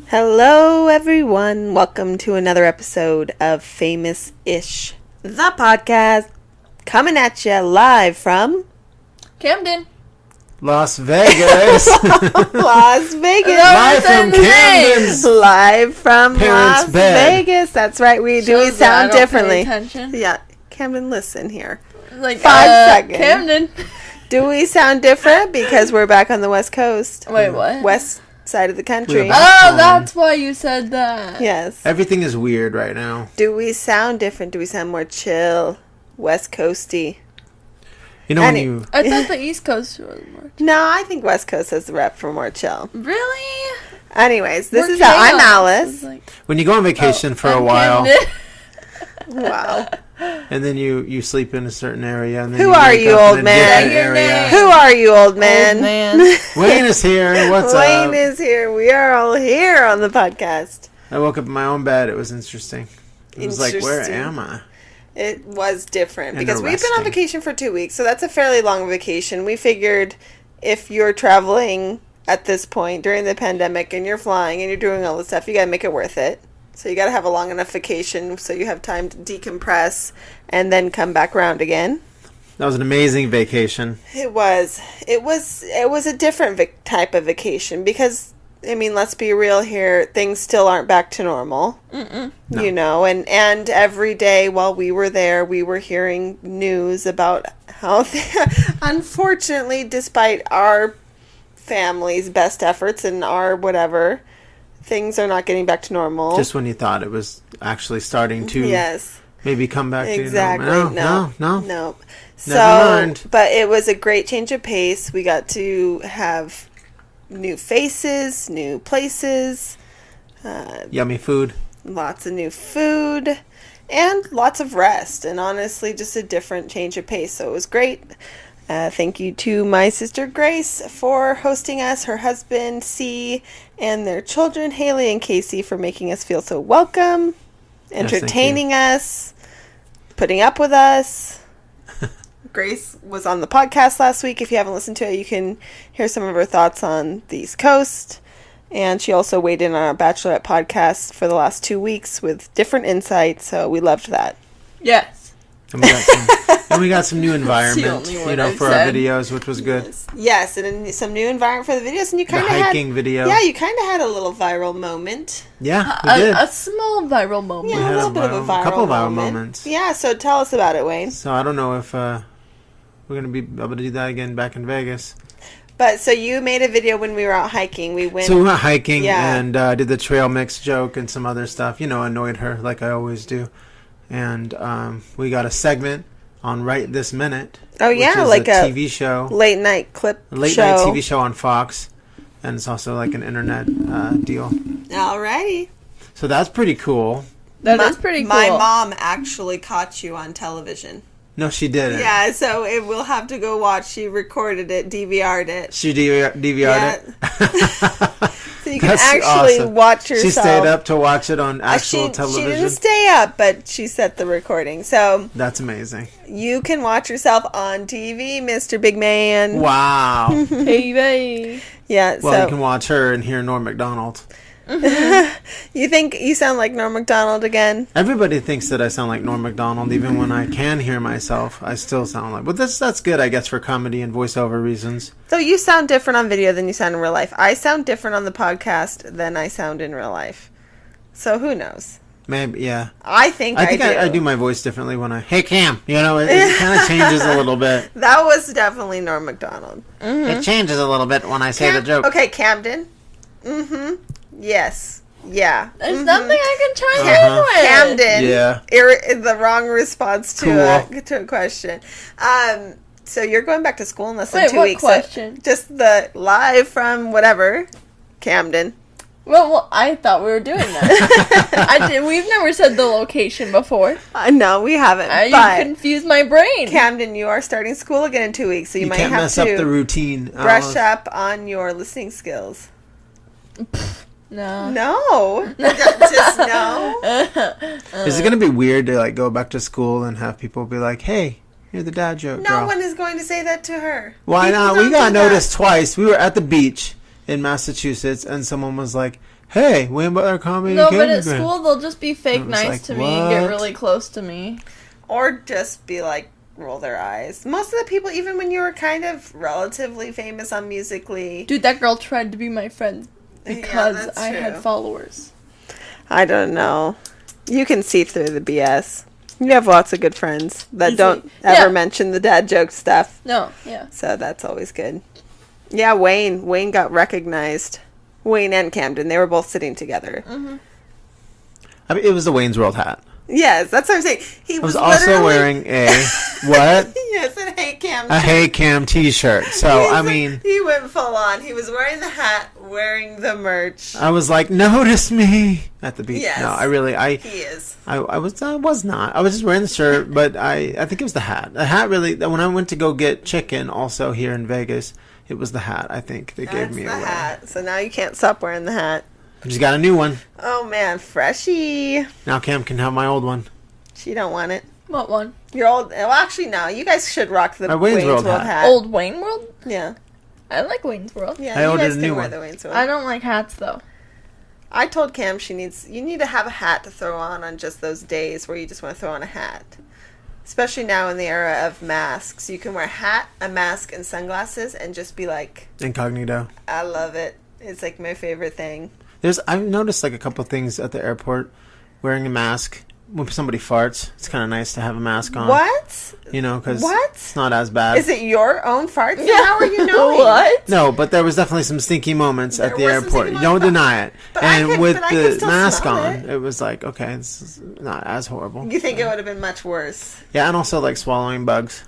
Hello, everyone. Welcome to another episode of Famous-ish, the podcast, coming at you live from Camdyn, Las Vegas. Las Vegas. Live from Camdyn's Live from parents' Las bed. Vegas. That's right. We sound differently. Yeah, Camdyn, listen here. Like 5 seconds. Camdyn. Do we sound different because we're back on the West Coast? Wait, what? West side of the country. Oh, that's why you said that. Yes. Everything is weird right now. Do we sound different? Do we sound more chill? West Coasty? You know when you... I thought the East Coast was more. No, I think West Coast has the rep for more chill. Really? Anyways, this We're is how I'm chaos. Alice. Like, When you go on vacation for a I'm while, Camdyn. Wow. and then you sleep in a certain area, and then Who are wake you, up in old a man? different Your area. name. Who are you, old man? Old man. Wayne is here. What's Wayne up? is here. We are all here on the podcast. I woke up in my own bed. It was interesting. It was like, where Interesting. am I? It was different And because we've been on arresting. vacation for 2 weeks, so that's a fairly long vacation. We figured if you're traveling at this point during the pandemic and you're flying and you're doing all this stuff, you got to make it worth it. So you got to have a long enough vacation so you have time to decompress and then come back around again. That was an amazing vacation. It was a different type of vacation because, I mean, let's be real here, things still aren't back to normal. Mm-mm. No. You know, and every day while we were there, we were hearing news about how, unfortunately, despite our family's best efforts and our whatever, things are not getting back to normal. Just when you thought it was actually starting to Yes. maybe come back Exactly. to normal. No. No. So, Never mind. but it was a great change of pace. We got to have new faces, new places, Yummy food. lots of new food, and lots of rest. And honestly, just a different change of pace. So it was great. Thank you to my sister Grace for hosting us, her husband C, and their children Haley and Casey for making us feel so welcome, thank entertaining us, putting up with us. Grace was on the podcast last week. If you haven't listened to it, you can hear some of her thoughts on the East Coast. And she also weighed in on our Bachelorette podcast for the last 2 weeks with different insights. So we loved that. Yes. And we got some new environment, only word I've for our said. videos, which was good. Yes, and some new environment for the videos. And you The kind of had... hiking video. Yeah, you kind of had a little viral moment. Yeah, we did. A small viral moment. Yeah, had a little bit of a viral couple viral moment. moments. Yeah, so tell us about it, Wayne. So I don't know if we're going to be able to do that again back in Vegas. But so you made a video when we were out hiking. We went... So we went hiking Yeah. and did the trail mix joke and some other stuff. You know, annoyed her like I always do. And we got a segment on Right This Minute. Oh, yeah, which is like a TV show. late night clip Late show. night TV show on Fox. And it's also like an internet deal. Alrighty. So that's pretty cool. That is pretty cool. My mom actually caught you on television. No, she didn't. Yeah, so we'll have to go watch. She recorded it, DVR'd it. She DVR'd it? So you can That's actually awesome. watch yourself. She stayed up to watch it on actual She television. didn't stay up, but she set the recording. So That's amazing. you can watch yourself on TV, Mr. Big Man. Wow. Baby. Yeah, Well, so you can watch her and hear Norm Macdonald. you think you sound like Norm Macdonald again? Everybody thinks that I sound like Norm Macdonald, even when I can hear myself. I still sound like. But that's good, I guess, for comedy and voiceover reasons. So you sound different on video than you sound in real life. I sound different on the podcast than I sound in real life. So who knows? Maybe, yeah. I think I do my voice differently when I. Hey, Cam. You know, it kind of changes a little bit. That was definitely Norm Macdonald. It changes a little bit when I say the joke. Okay, Camdyn. Mm-hmm. Yes. Yeah. There's nothing I can chime in with. Camdyn. Yeah. The wrong response to a question. So you're going back to school in less than 2 what weeks. question? So just the live from whatever, Camdyn. Well, I thought we were doing that. We've never said the location before. No, we haven't. You but confused my brain. Camdyn, you are starting school again in 2 weeks, so you, might can't have mess to up the routine. brush up on your listening skills. No. No, just no. Is it going to be weird to like go back to school and have people be like, "Hey, you're the dad joke No girl"? one is going to say that to her. Why People not? don't We got do that. noticed twice. We were at the beach in Massachusetts, and someone was like, hey, Wayne Butler called me. No, but at school they'll just be fake nice like, to me and get really close to me. Or just be like, roll their eyes. Most of the people, even when you were kind of relatively famous on Musical.ly. Dude, that girl tried to be my friend because I had followers. I don't know. You can see through the BS. You have lots of good friends that don't ever mention the dad joke stuff. No, yeah. So that's always good. Yeah, Wayne got recognized. Wayne and Camdyn, they were both sitting together. Mm-hmm. I mean, it was the Wayne's World hat. Yes, that's what I'm saying. He was also wearing a what? Yes, a Hey Cam shirt. A Hey Cam t-shirt. So, I mean... He went full on. He was wearing the hat, wearing the merch. I was like, notice me at the beach. Yes. No, he is. I was not. I was just wearing the shirt, but I think it was the hat. The hat really... When I went to go get chicken also here in Vegas, it was the hat, I think, they gave me away. Hat. So now you can't stop wearing the hat. I just got a new one. Oh, man. Freshie. Now Cam can have my old one. She don't want it. What one? Your old... Well, actually, no. You guys should rock the Wayne's World hat. Old Wayne World? Yeah. I like Wayne's World. Yeah, I ordered guys a new wear one. The Wayne's World. I don't like hats, though. I told Cam you need to have a hat to throw on just those days where you just want to throw on a hat. Especially now in the era of masks. You can wear a hat, a mask, and sunglasses and just be like... Incognito. I love it. It's like my favorite thing. I've noticed like a couple of things at the airport. Wearing a mask. When somebody farts, it's kind of nice to have a mask on. What? You know, because what? It's not as bad. Is it your own farts? Yeah. How are you knowing? What? No, but there was definitely some stinky moments at the airport. You don't deny it. But and with the mask on, it was like, okay, it's not as horrible. You think it would have been much worse? Yeah, and also like swallowing bugs.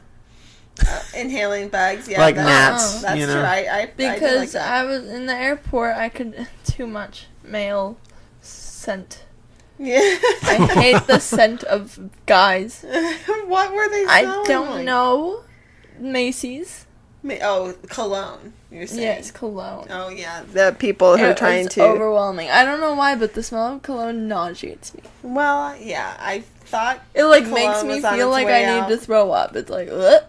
Inhaling bugs, yeah. Like gnats, that's you know? true. Because like I was in the airport, I could... Too much male scent. Yeah. I hate the scent of guys. What were they smelling I don't like? know. Macy's. Cologne. You're saying? Yes, cologne. Oh, yeah. The people who are trying to... overwhelming. I don't know why, but the smell of cologne nauseates me. Well, yeah. I thought it makes me feel like I need to throw up. It's like, ugh.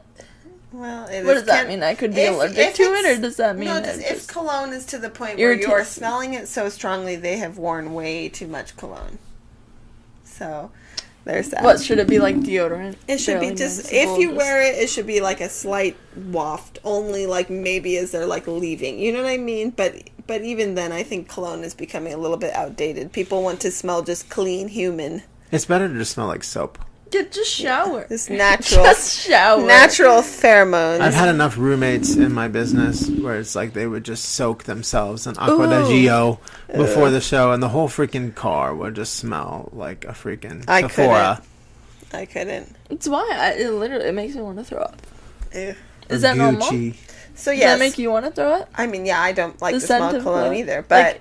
Well, what does that mean? I could be allergic to it, or does that mean... if cologne is to the point where you're smelling it so strongly, they have worn way too much cologne. So, there's that. What, should it be like deodorant? It should be just... If you wear it, it should be like a slight waft. Only like maybe as they're like leaving. You know what I mean? But even then, I think cologne is becoming a little bit outdated. People want to smell just clean human. It's better to just smell like soap. Just shower. Just natural. Just shower. Natural pheromones. I've had enough roommates in my business where it's like they would just soak themselves in Aqua di Gio before the show, and the whole freaking car would just smell like a freaking Sephora. I couldn't. It's why it makes me want to throw up. Ew. Is that normal? So yes. Does that make you want to throw up? I mean, yeah, I don't like the smell of cologne either, but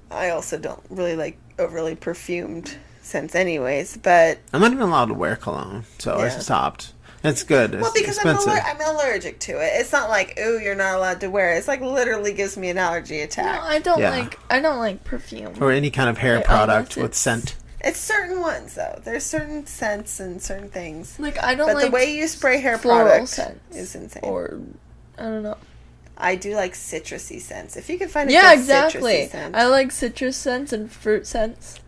I also don't really like overly perfumed scents anyways, but... I'm not even allowed to wear cologne, so I stopped. It's good. Well, because expensive. I'm allergic to it. It's not like, ooh, you're not allowed to wear it. It's like literally gives me an allergy attack. No, I don't like perfume. Or any kind of hair product with scent. It's certain ones, though. There's certain scents and certain things. Like, I don't but like... But the way you spray hair products is insane. Or, I don't know. I do like citrusy scents. If you can find a good citrusy scent. I like citrus scents and fruit scents.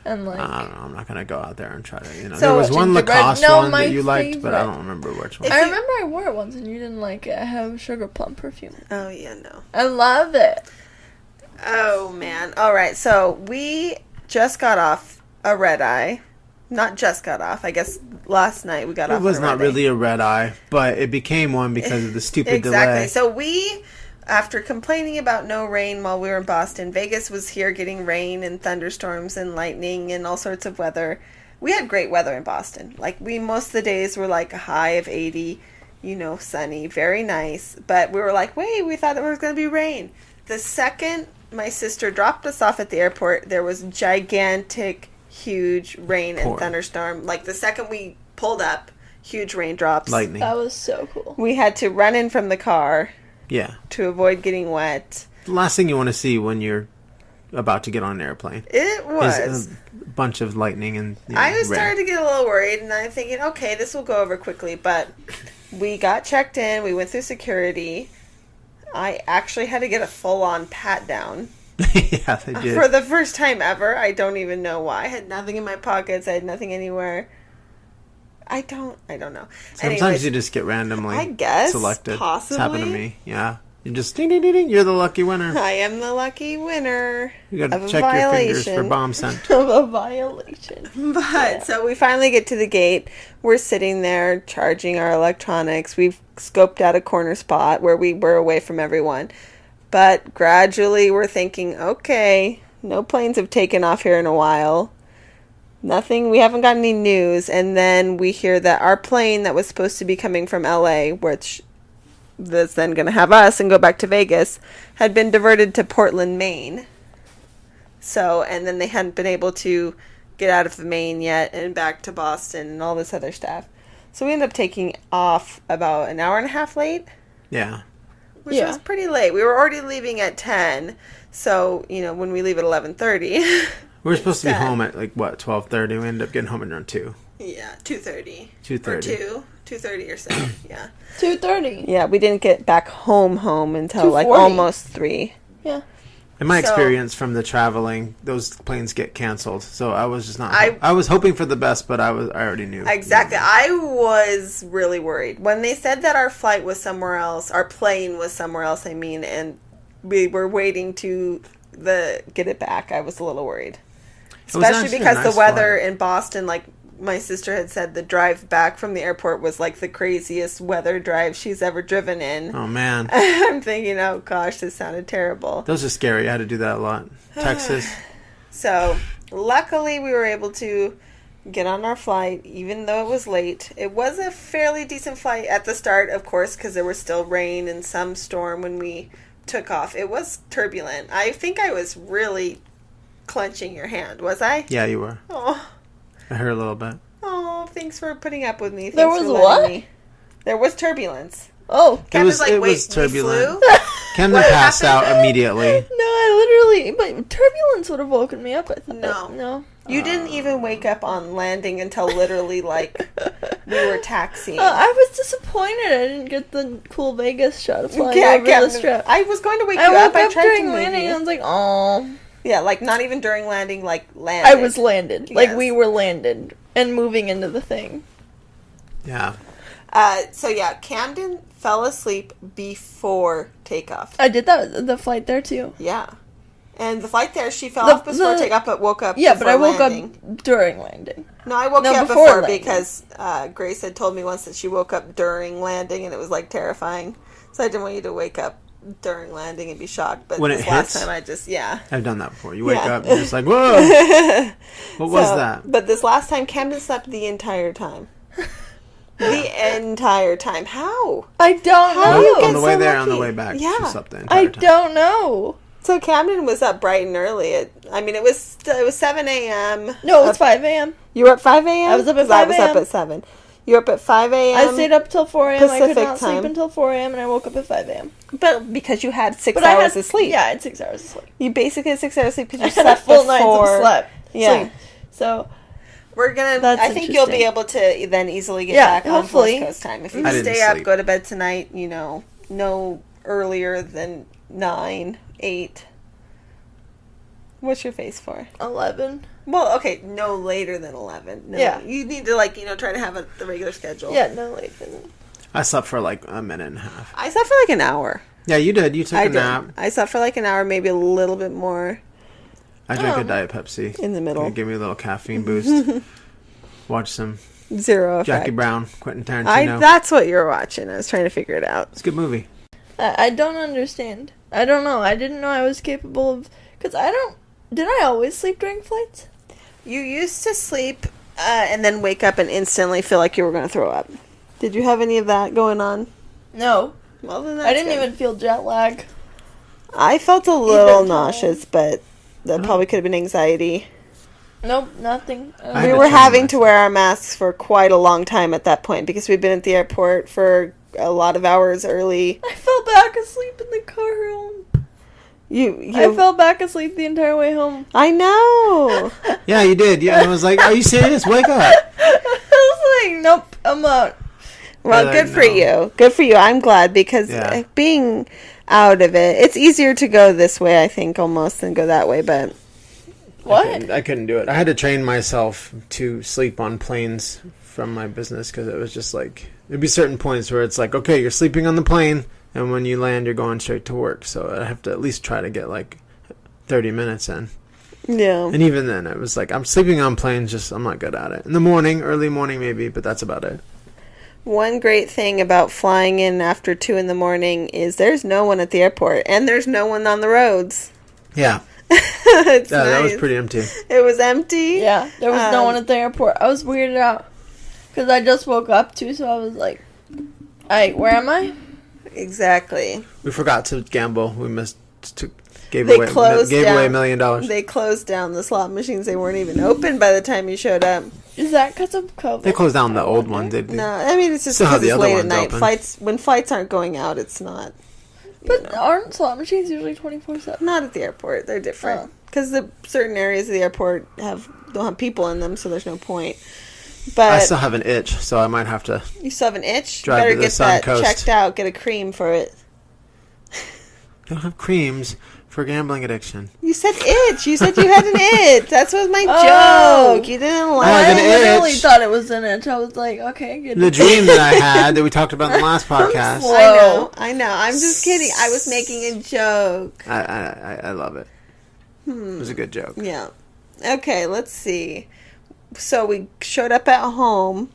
And like, I don't know. I'm not gonna go out there and try to. So, there was one Lacoste one that you liked, favorite. but I don't remember which one. I remember I wore it once and you didn't like it. I have sugar plum perfume. Oh yeah, no. I love it. Oh man! All right, so we just got off a red eye. Not just got off. I guess last night we got off. It was not really a red eye, but it became one because of the stupid delay. So we. After complaining about no rain while we were in Boston, Vegas was here getting rain and thunderstorms and lightning and all sorts of weather. We had great weather in Boston. Like, most of the days were like a high of 80, sunny, very nice. But we were like, wait, we thought there was going to be rain. The second my sister dropped us off at the airport, there was gigantic, huge rain and thunderstorm. Like, the second we pulled up, huge raindrops. Lightning. That was so cool. We had to run in from the car. Yeah. To avoid getting wet. The last thing you want to see when you're about to get on an airplane. It was. Is a bunch of lightning and I was starting to get a little worried, and I'm thinking, okay, this will go over quickly. But we got checked in. We went through security. I actually had to get a full-on pat-down. Yeah, they did. For the first time ever. I don't even know why. I had nothing in my pockets. I had nothing anywhere. I don't know. Sometimes Anyways, you just get randomly selected. Possibly. It's happened to me. Yeah. You just ding, ding, ding, ding. You're the lucky winner. I am the lucky winner. You got to check your fingers for bomb scent. Of a violation. But, so we finally get to the gate. We're sitting there charging our electronics. We've scoped out a corner spot where we were away from everyone. But gradually we're thinking, okay, no planes have taken off here in a while. Nothing, we haven't got any news. And then we hear that our plane that was supposed to be coming from LA, which that's then going to have us and go back to Vegas, had been diverted to Portland, Maine. So, and then they hadn't been able to get out of Maine yet and back to Boston and all this other stuff. So we ended up taking off about an hour and a half late. Yeah. Which was pretty late. We were already leaving at 10. So, when we leave at 11:30. We were supposed to be home at, 12:30. We ended up getting home at around 2. Yeah, 2:30. 2:30. Or 2. 2:30 or so, yeah. 2:30. Yeah, we didn't get back home until 2:40. almost 3. Yeah. In my experience from the traveling, those planes get canceled. So I was just not. I was hoping for the best, but I already knew. Exactly. I was really worried when they said that our flight was somewhere else. Our plane was somewhere else. And we were waiting to get it back. I was a little worried, especially because the weather in Boston, my sister had said, the drive back from the airport was the craziest weather drive she's ever driven in. Oh, man. I'm thinking, oh, gosh, this sounded terrible. Those are scary. I had to do that a lot. Texas. So, luckily, we were able to get on our flight, even though it was late. It was a fairly decent flight at the start, of course, because there was still rain and some storm when we took off. It was turbulent. I think I was really clenching your hand, was I? Yeah, you were. Oh. I heard a little bit. Oh, thanks for putting up with me. Thanks there was for what? Me. There was turbulence. Oh. Ken was it wait, was turbulent. we flew? Camdyn passed out immediately. No, I literally... But turbulence would have woken me up, I thought. No. You didn't even wake up on landing until literally, we were taxiing. I was disappointed I didn't get the cool Vegas shot of flying over the strip. I was going to wake you up. I tried during to landing, and I was like, oh... Yeah, not even during landing, landed. I was landed. Yes. We were landed and moving into the thing. Yeah. Camdyn fell asleep before takeoff. I did that, the flight there, too. Yeah. And the flight there, she fell off before takeoff, but woke up but I woke landing. up during landing. No, I woke you up before because Grace had told me once that she woke up during landing, and it was, terrifying. So I didn't want you to wake up during landing and be shocked, but when this it last hits, time I just I've done that before. You wake up and you're just like, whoa, what was that? But this last time Camdyn slept the entire time. The entire time. How? I don't know. How do you get on the way so there, lucky? on the way back, she slept the entire I time. don't know. So Camdyn was up bright and early. It was 7 a.m. No, it was 5 a.m. You were up 5 a.m.? I was up at 5 a.m. I was up at 7. You were up at 5 a.m. I stayed up till 4 a.m. Pacific I could not time. sleep until 4 a.m. and I woke up at 5 a.m. But because you had 6 hours of sleep. Yeah, I had 6 hours of sleep. You basically had 6 hours of sleep because you I had slept full nights of sleep. Yeah. So we're gonna. I think you'll be able to then easily get back on West Coast time if you stay up, go to bed tonight. No earlier than 9, 8. What's your face for? 11. Well, okay, no later than 11. No, yeah. You need to, try to have the regular schedule. Yeah, no later than. I slept for a minute and a half. I slept for an hour. Yeah, you did. You took a nap. I slept for an hour, maybe a little bit more. I drank a Diet Pepsi. In the middle. Give me a little caffeine boost. Watch some Zero Jackie effect. Brown, Quentin Tarantino. That's what you're watching. I was trying to figure it out. It's a good movie. I don't understand. I don't know. I didn't know I was capable of... Because Did I always sleep during flights? You used to sleep and then wake up and instantly feel like you were going to throw up. Did you have any of that going on? No. Well, then that's I didn't good. even feel jet lag. I felt a little nauseous, but that probably could have been anxiety. Nope, nothing. We were having to wear our masks for quite a long time at that point because we'd been at the airport for a lot of hours early. I fell back asleep in the car home. I fell back asleep the entire way home. I know. Yeah, you did. Yeah, I was like, "Are you serious? Wake up!" I was like, "Nope, I'm out." Well, good for you. Good for you. I'm glad because being out of it. It's easier to go this way, I think, almost, than go that way, but... What? I couldn't do it. I had to train myself to sleep on planes from my business because it was just like... There'd be certain points where it's like, okay, you're sleeping on the plane, and when you land, you're going straight to work. So I have to at least try to get like 30 minutes in. Yeah. And even then, it was like, I'm sleeping on planes, I'm not good at it. In the morning, early morning maybe, but that's about it. One great thing about flying in after 2 in the morning is there's no one at the airport, and there's no one on the roads. Yeah. Nice. That was pretty empty. It was empty? Yeah, there was no one at the airport. I was weirded out. Because I just woke up, too, so I was like, where am I? Exactly. We forgot to gamble. We gave They away $1 million. They closed down the slot machines. They weren't even open by the time you showed up. Is that because of COVID? They closed down the old ones. No, I mean, it's just because it's late at night. When flights aren't going out, it's not. But aren't slot machines usually 24/7? Not at the airport. They're different. Because the certain areas of the airport don't have people in them, so there's no point. But I still have an itch, so I might have to. You still have an itch? Drive better to the get Sun that Coast. checked out. Get a cream for it. You don't have creams for gambling addiction. You said itch. You said you had an itch. That was my joke. You didn't like I have an I literally itch. thought it was an itch. I was like, okay, good. The dream that I had that we talked about in the last podcast. I know. I'm just kidding. I was making a joke. I love it. It was a good joke. Yeah. Okay, let's see. So we showed up at home.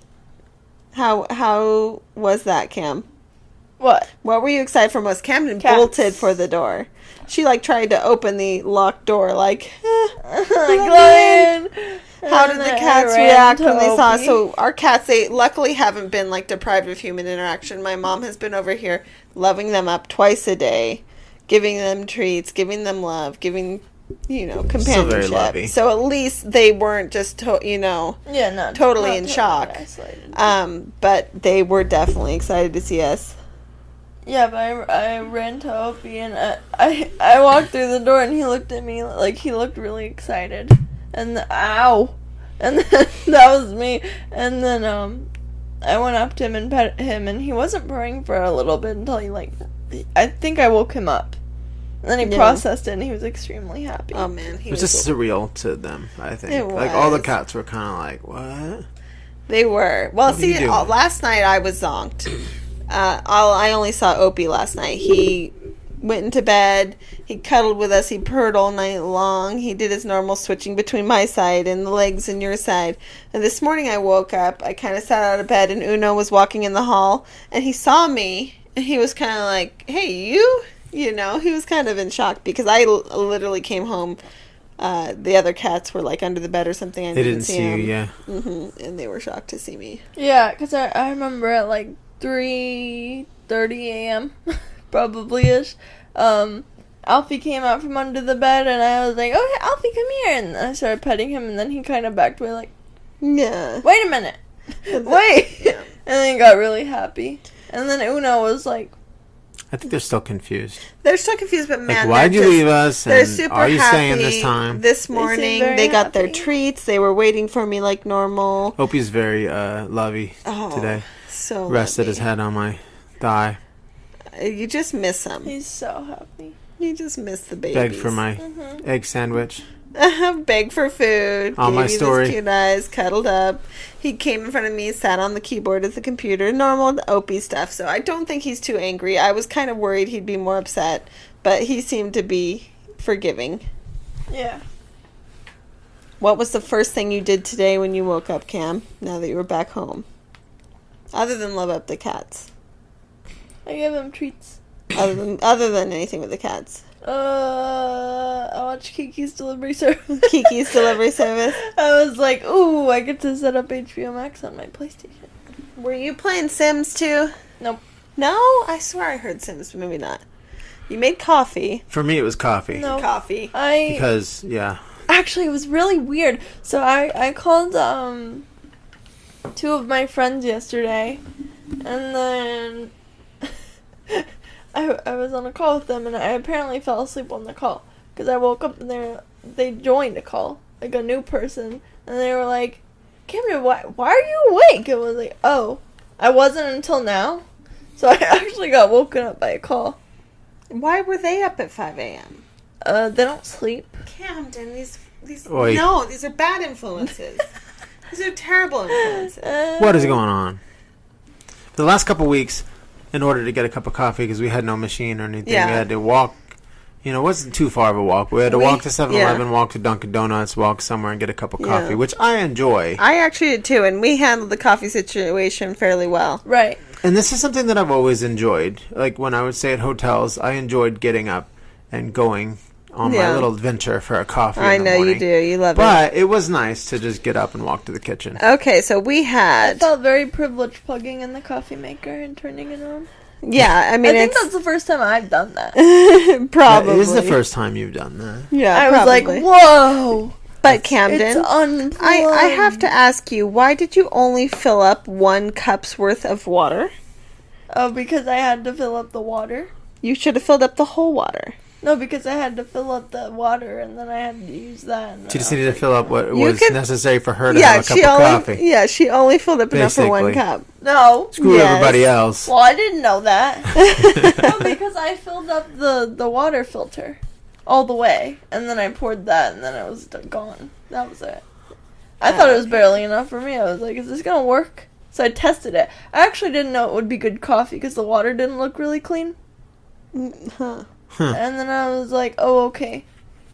How was that, Cam? What? What were you excited for most? Camdyn bolted for the door. She tried to open the locked door like Glenn. How did the cats react when they saw us? So our cats, they luckily haven't been deprived of human interaction. My mom has been over here loving them up twice a day, giving them treats, giving them love, giving companionship. Still very lovey. So at least they weren't just totally in shock. But they were definitely excited to see us. Yeah, but I ran to Opie and I walked through the door and he looked at me like he looked really excited. And ow! And then that was me. And then I went up to him and pet him and he wasn't purring for a little bit until I think I woke him up. And then he processed it and he was extremely happy. Oh man, it was just surreal to them, I think. It was. All the cats were kind of like, what? They were. Well, see, last night I was zonked. I only saw Opie last night. He went into bed. He cuddled with us. He purred all night long. He did his normal switching between my side and the legs and your side. And this morning I woke up. I kind of sat out of bed and Uno was walking in the hall. And he saw me. And he was kind of like, hey, you? He was kind of in shock because I literally came home. The other cats were under the bed or something. They didn't see you, yeah. Mm-hmm. And they were shocked to see me. Yeah, because I remember at 3:30 a.m. probably-ish. Alfie came out from under the bed and I was like, okay, Alfie, come here. And I started petting him and then he kind of backed away yeah. Wait a minute. Wait. Yeah. And then he got really happy. And then Uno was like, I think they're still confused. They're still confused, but man, why'd you leave us? They're super are you happy staying this time? This morning, they got their treats. They were waiting for me like normal. Opie's very lovey today. So rested his head on my thigh. You just miss him. He's so happy. You just miss the baby. Begged for my egg sandwich. Begged for food. On my story. Cute eyes, cuddled up. He came in front of me, sat on the keyboard at the computer. Normal Opie stuff. So I don't think he's too angry. I was kind of worried he'd be more upset, but he seemed to be forgiving. Yeah. What was the first thing you did today when you woke up, Cam, now that you were back home? Other than love up the cats. I gave them treats. Other than anything with the cats. I watched Kiki's Delivery Service. Kiki's Delivery Service. I was like, ooh, I get to set up HBO Max on my PlayStation. Were you playing Sims too? Nope. No? I swear I heard Sims, but maybe not. You made coffee. For me, it was coffee. No. Coffee. Because, yeah. Actually, it was really weird. So I called two of my friends yesterday, and then I was on a call with them, and I apparently fell asleep on the call because I woke up and they joined a call, like a new person, and they were like, "Camdyn, why are you awake?" I was like, "Oh, I wasn't until now." So I actually got woken up by a call. Why were they up at 5 a.m.? They don't sleep. Camdyn, these are bad influences. These are terrible influences. What is going on? The last couple weeks, in order to get a cup of coffee, because we had no machine or anything, we had to walk. You know, it wasn't too far of a walk. We had to walk to 7-Eleven, walk to Dunkin' Donuts, walk somewhere and get a cup of coffee, which I enjoy. I actually did too, and we handled the coffee situation fairly well. Right. And this is something that I've always enjoyed. Like when I would stay at hotels, I enjoyed getting up and going on my little adventure for a coffee in the morning. You do. You love it. But it was nice to just get up and walk to the kitchen. Okay, so we had... I felt very privileged plugging in the coffee maker and turning it on. Yeah, I mean, I think that's the first time I've done that. Probably. It is the first time you've done that. Yeah, I was like, whoa. But Camdyn, it's unplugged. I have to ask you, why did you only fill up 1 cup's worth of water? Oh, because I had to fill up the water. You should have filled up the whole water. No, because I had to fill up the water, and then I had to use that. She just needed to fill up what was necessary for her to have a cup of coffee. Yeah, she only filled up enough for 1 cup. No. Screw everybody else. Well, I didn't know that. No, because I filled up the water filter all the way, and then I poured that, and then it was gone. That was it. I thought it was barely enough for me. I was like, is this going to work? So I tested it. I actually didn't know it would be good coffee because the water didn't look really clean. And then I was like, oh, okay.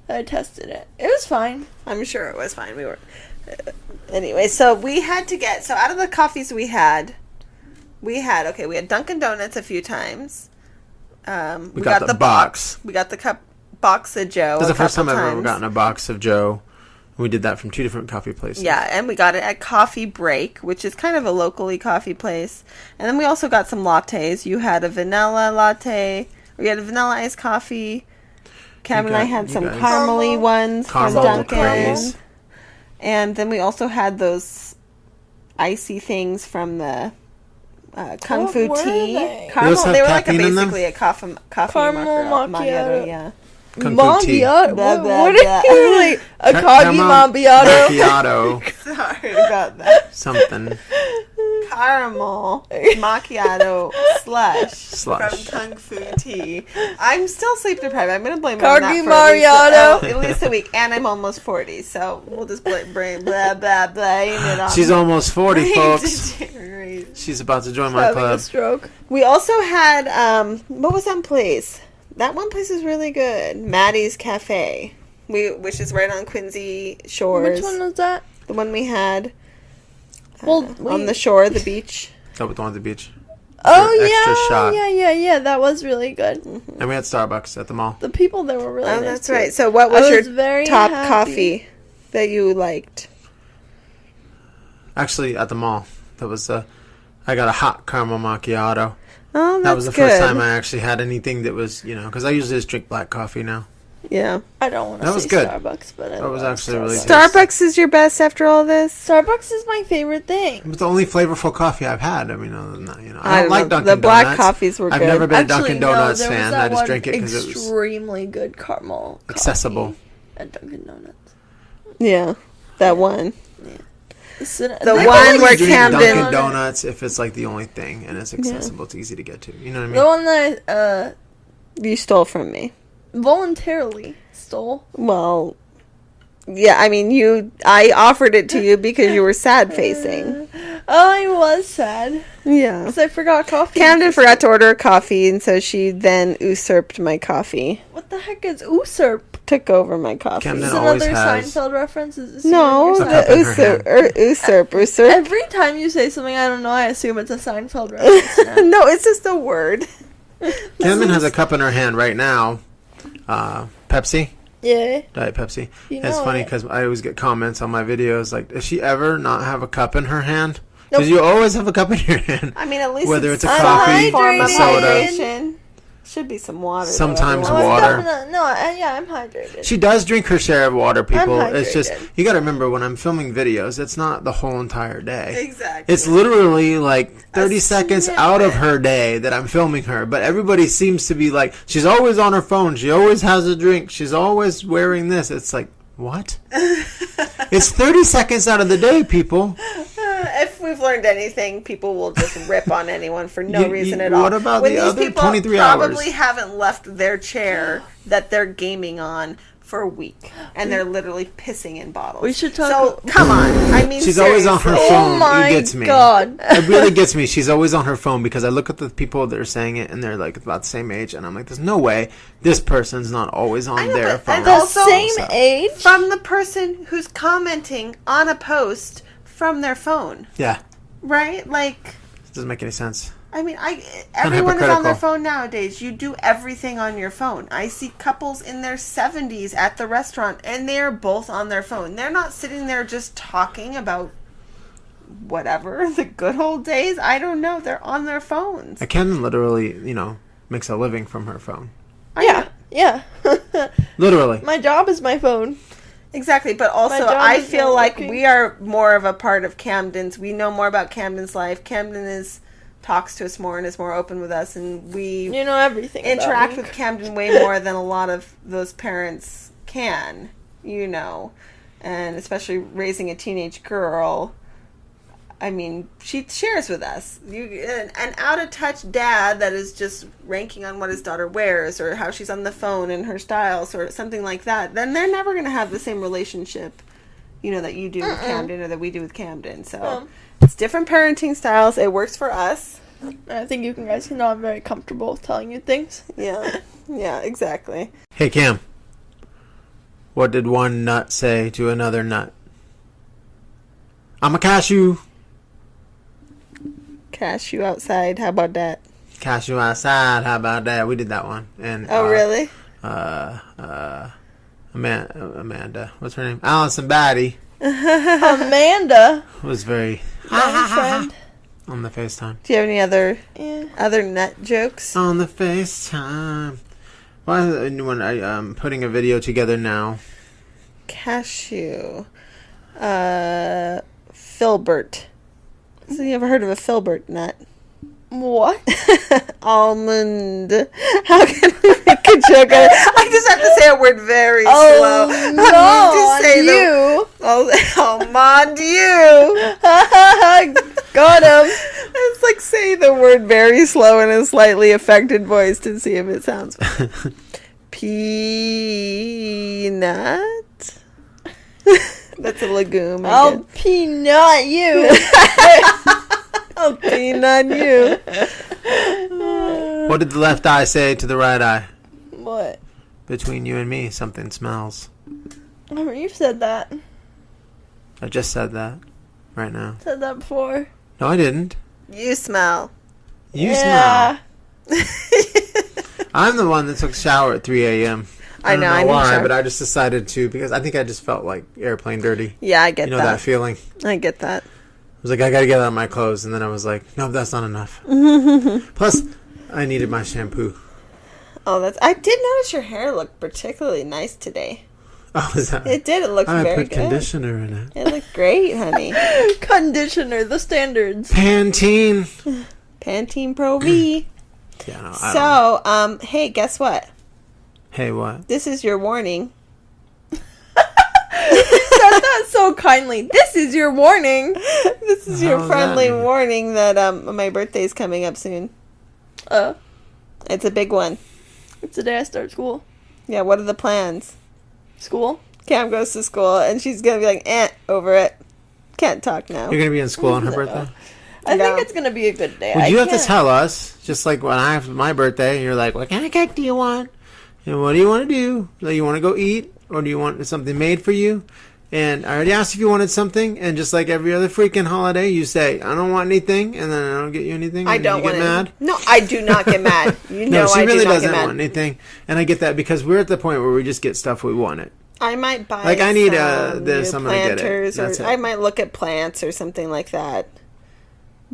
I tested it. It was fine. I'm sure it was fine. We were... anyway, so we had to get... So out of the coffees we had Dunkin' Donuts a few times. We got the box. We got the box of Joe. That's the first time I've ever gotten a box of Joe. We did that from 2 different coffee places. Yeah, and we got it at Coffee Break, which is kind of a locally coffee place. And then we also got some lattes. You had a vanilla latte... We had a vanilla iced coffee. Cam and I had some caramely ones from Dunkin'. And then we also had those icy things from the Kung Fu Tea. Caramel. They were like basically a coffee macchiato. Yeah. Macchiato? What are you like? A Kagi macchiato? Sorry about that. Something. Caramel macchiato slush from Kung Fu Tea. I'm still sleep deprived. I'm going to blame it on that for at least a week. And I'm almost 40, so we'll just blame it on. She's almost 40, folks. She's about to join my club. A stroke. We also had, what was that place? That one place is really good. Maddie's Cafe, which is right on Quincy Shores. Which one was that? The one we had. On the shore of the beach. Oh, with the one at the beach. Yeah. That was really good. Mm-hmm. And we had Starbucks at the mall. The people there were really nice. That's right. So what was your top coffee that you liked? Actually, at the mall. That was I got a hot caramel macchiato. Oh, that's That was the first time I actually had anything that was, because I usually just drink black coffee now. Yeah. I don't want to say Starbucks, but that was actually really good. Starbucks is your best after all this? Starbucks is my favorite thing. It was the only flavorful coffee I've had. I mean, other than that, I don't like Dunkin' Donuts. The black coffees were good. I've never been a Dunkin' Donuts fan. I just drink it because it was extremely good caramel accessible at Dunkin' Donuts. Yeah, that one. Yeah. The one where Camdyn... Dunkin' Donuts if it's like the only thing and it's accessible, it's easy to get to. You know what I mean? The one that you stole from me. Voluntarily stole. Well, yeah, I mean, I offered it to you because you were sad facing. I was sad. Yeah. Because I forgot coffee. Camdyn forgot to order a coffee, and so she then usurped my coffee. What the heck is usurp? Took over my coffee. Camdyn is this always another has Seinfeld reference? Is no, the usurp. Every time you say something I don't know, I assume it's a Seinfeld reference. No, it's just a word. Camdyn has a cup in her hand right now. Pepsi. Yeah. Diet Pepsi. It's funny because I always get comments on my videos like, does she ever not have a cup in her hand? Because you always have a cup in your hand. I mean, at least whether it's a coffee, soda. Should be some water. Sometimes water. I'm hydrated. She does drink her share of water, people. It's just, you got to remember, when I'm filming videos, it's not the whole entire day. Exactly. It's literally like 30 seconds out of her day that I'm filming her. But everybody seems to be like, she's always on her phone. She always has a drink. She's always wearing this. It's like, what? It's 30 seconds out of the day, people. If we we've learned anything, people will just rip on anyone for no reason at all. What about the other 23 hours? Probably haven't left their chair that they're gaming on for a week, and they're literally pissing in bottles. We should talk. So come on, I mean, she's seriously. always on her phone. Oh my It gets me. God. It really gets me. She's always on her phone because I look at the people that are saying it, and they're like about the same age, and I'm like, there's no way this person's not always on their phone. And The also, same age? from the person who's commenting on a post from their phone, Yeah, right? Like, it doesn't make any sense. I mean, everyone is on their hypocritical. phone nowadays. You do everything on your phone. I see couples in their 70s at the restaurant, and they're both on their phone. They're not sitting there just talking about whatever, the good old days. I don't know. They're on their phones. Camdyn literally, makes a living from her phone. Yeah. Literally. My job is my phone. Exactly, but also job I is feel not like working. we are more of a part of Camden's. We know more about Camden's life. Camden talks to us more and is more open with us, and we You know everything. interact about with me. Camden way more than a lot of those parents can, and especially raising a teenage girl. I mean, she shares with us. An out-of-touch dad that is just ranking on what his daughter wears or how she's on the phone and her styles or something like that, then they're never going to have the same relationship, that you do with Camden or that we do with Camden. So it's different parenting styles. It works for us. I think you guys can know I'm very comfortable telling you things. Yeah, exactly. Hey, Cam. What did one nut say to another nut? I'm a cashew. Cashew outside. How about that? Cashew outside. How about that? We did that one. And Really? Amanda. What's her name? Allison Batty Amanda. was very My friend. on the FaceTime. Do you have any other Yeah. nut jokes? On the FaceTime. When I'm putting a video together now. Cashew. Filbert. So you ever heard of a filbert nut? What? Almond. How can I make a joke out of it? I just have to say a word very slow. No, I need to say you. Almond you. Got him. It's like say the word very slow in a slightly affected voice to see if it sounds peanut. That's a legume. I'll peanut you. I'll peanut you. What did the left eye say to the right eye? What? Between you and me, something smells. Oh, you've said that. I just said that right now. Said that before. No, I didn't. You smell. You Yeah. smell. I'm the one that took a shower at 3 a.m. I know, don't I know need why, shower. but I just decided to because I think I just felt like airplane dirty. Yeah, I get You know that. that feeling? I get that. I was like, I gotta get out of my clothes, and then I was like, no, that's not enough. Plus, I needed my shampoo. Oh, I did notice your hair looked particularly nice today. Oh, is that? It did. It looked I very put good. conditioner in it. It looked great, honey. Conditioner, the standards. Pantene. Pantene Pro V. Yeah, no, I don't. So, hey, guess what? Hey, what? This is your warning. Said that so kindly. This is your warning. This is your How's that friendly mean? warning that my birthday's coming up soon. It's a big one. It's the day I start school. Yeah, what are the plans? School? Cam goes to school, and she's going to be like, over it. Can't talk now. You're gonna be in school on her birthday? I No. think it's going to be a good day. Well, I you have to can't- tell us, just like when I have my birthday, and you're like, what kind of cake do you want? And what do you want to do? Like, you want to go eat? Or do you want something made for you? And I already asked if you wanted something, and just like every other freaking holiday, you say, I don't want anything, and then I don't get you anything, I and don't you want get mad. No, I do not get mad. You know No, she I really do not doesn't get mad. want anything, and I get that because we're at the point where we just get stuff we wanted. I might buy Like, I need, some this, new I'm gonna get it. planters, That's or it. I might look at plants or something like that.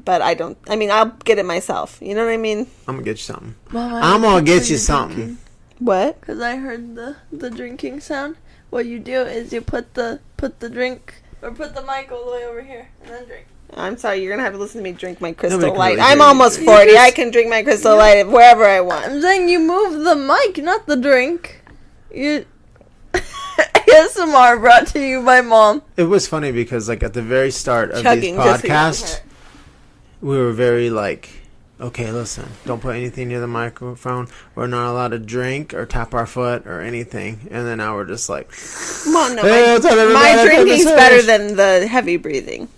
But I don't. I mean, I'll get it myself. You know what I mean? I'm gonna get you something. Mom, I'm gonna get you something. What? Because I heard the drinking sound. What you do is you put the drink, or put the mic all the way over here, and then drink. I'm sorry. You're gonna have to listen to me drink my Crystal Nobody can Light. really I'm hear you. almost You 40. just- I can drink my Crystal Light wherever I want. I'm saying you move the mic, not the drink. You. ASMR brought to you by Mom. It was funny because, like, at the very start of Chugging these just to get podcasts, we were very like, okay, listen, don't put anything near the microphone. We're not allowed to drink or tap our foot or anything. And then now we're just like, well, no, my drinking's better than the heavy breathing.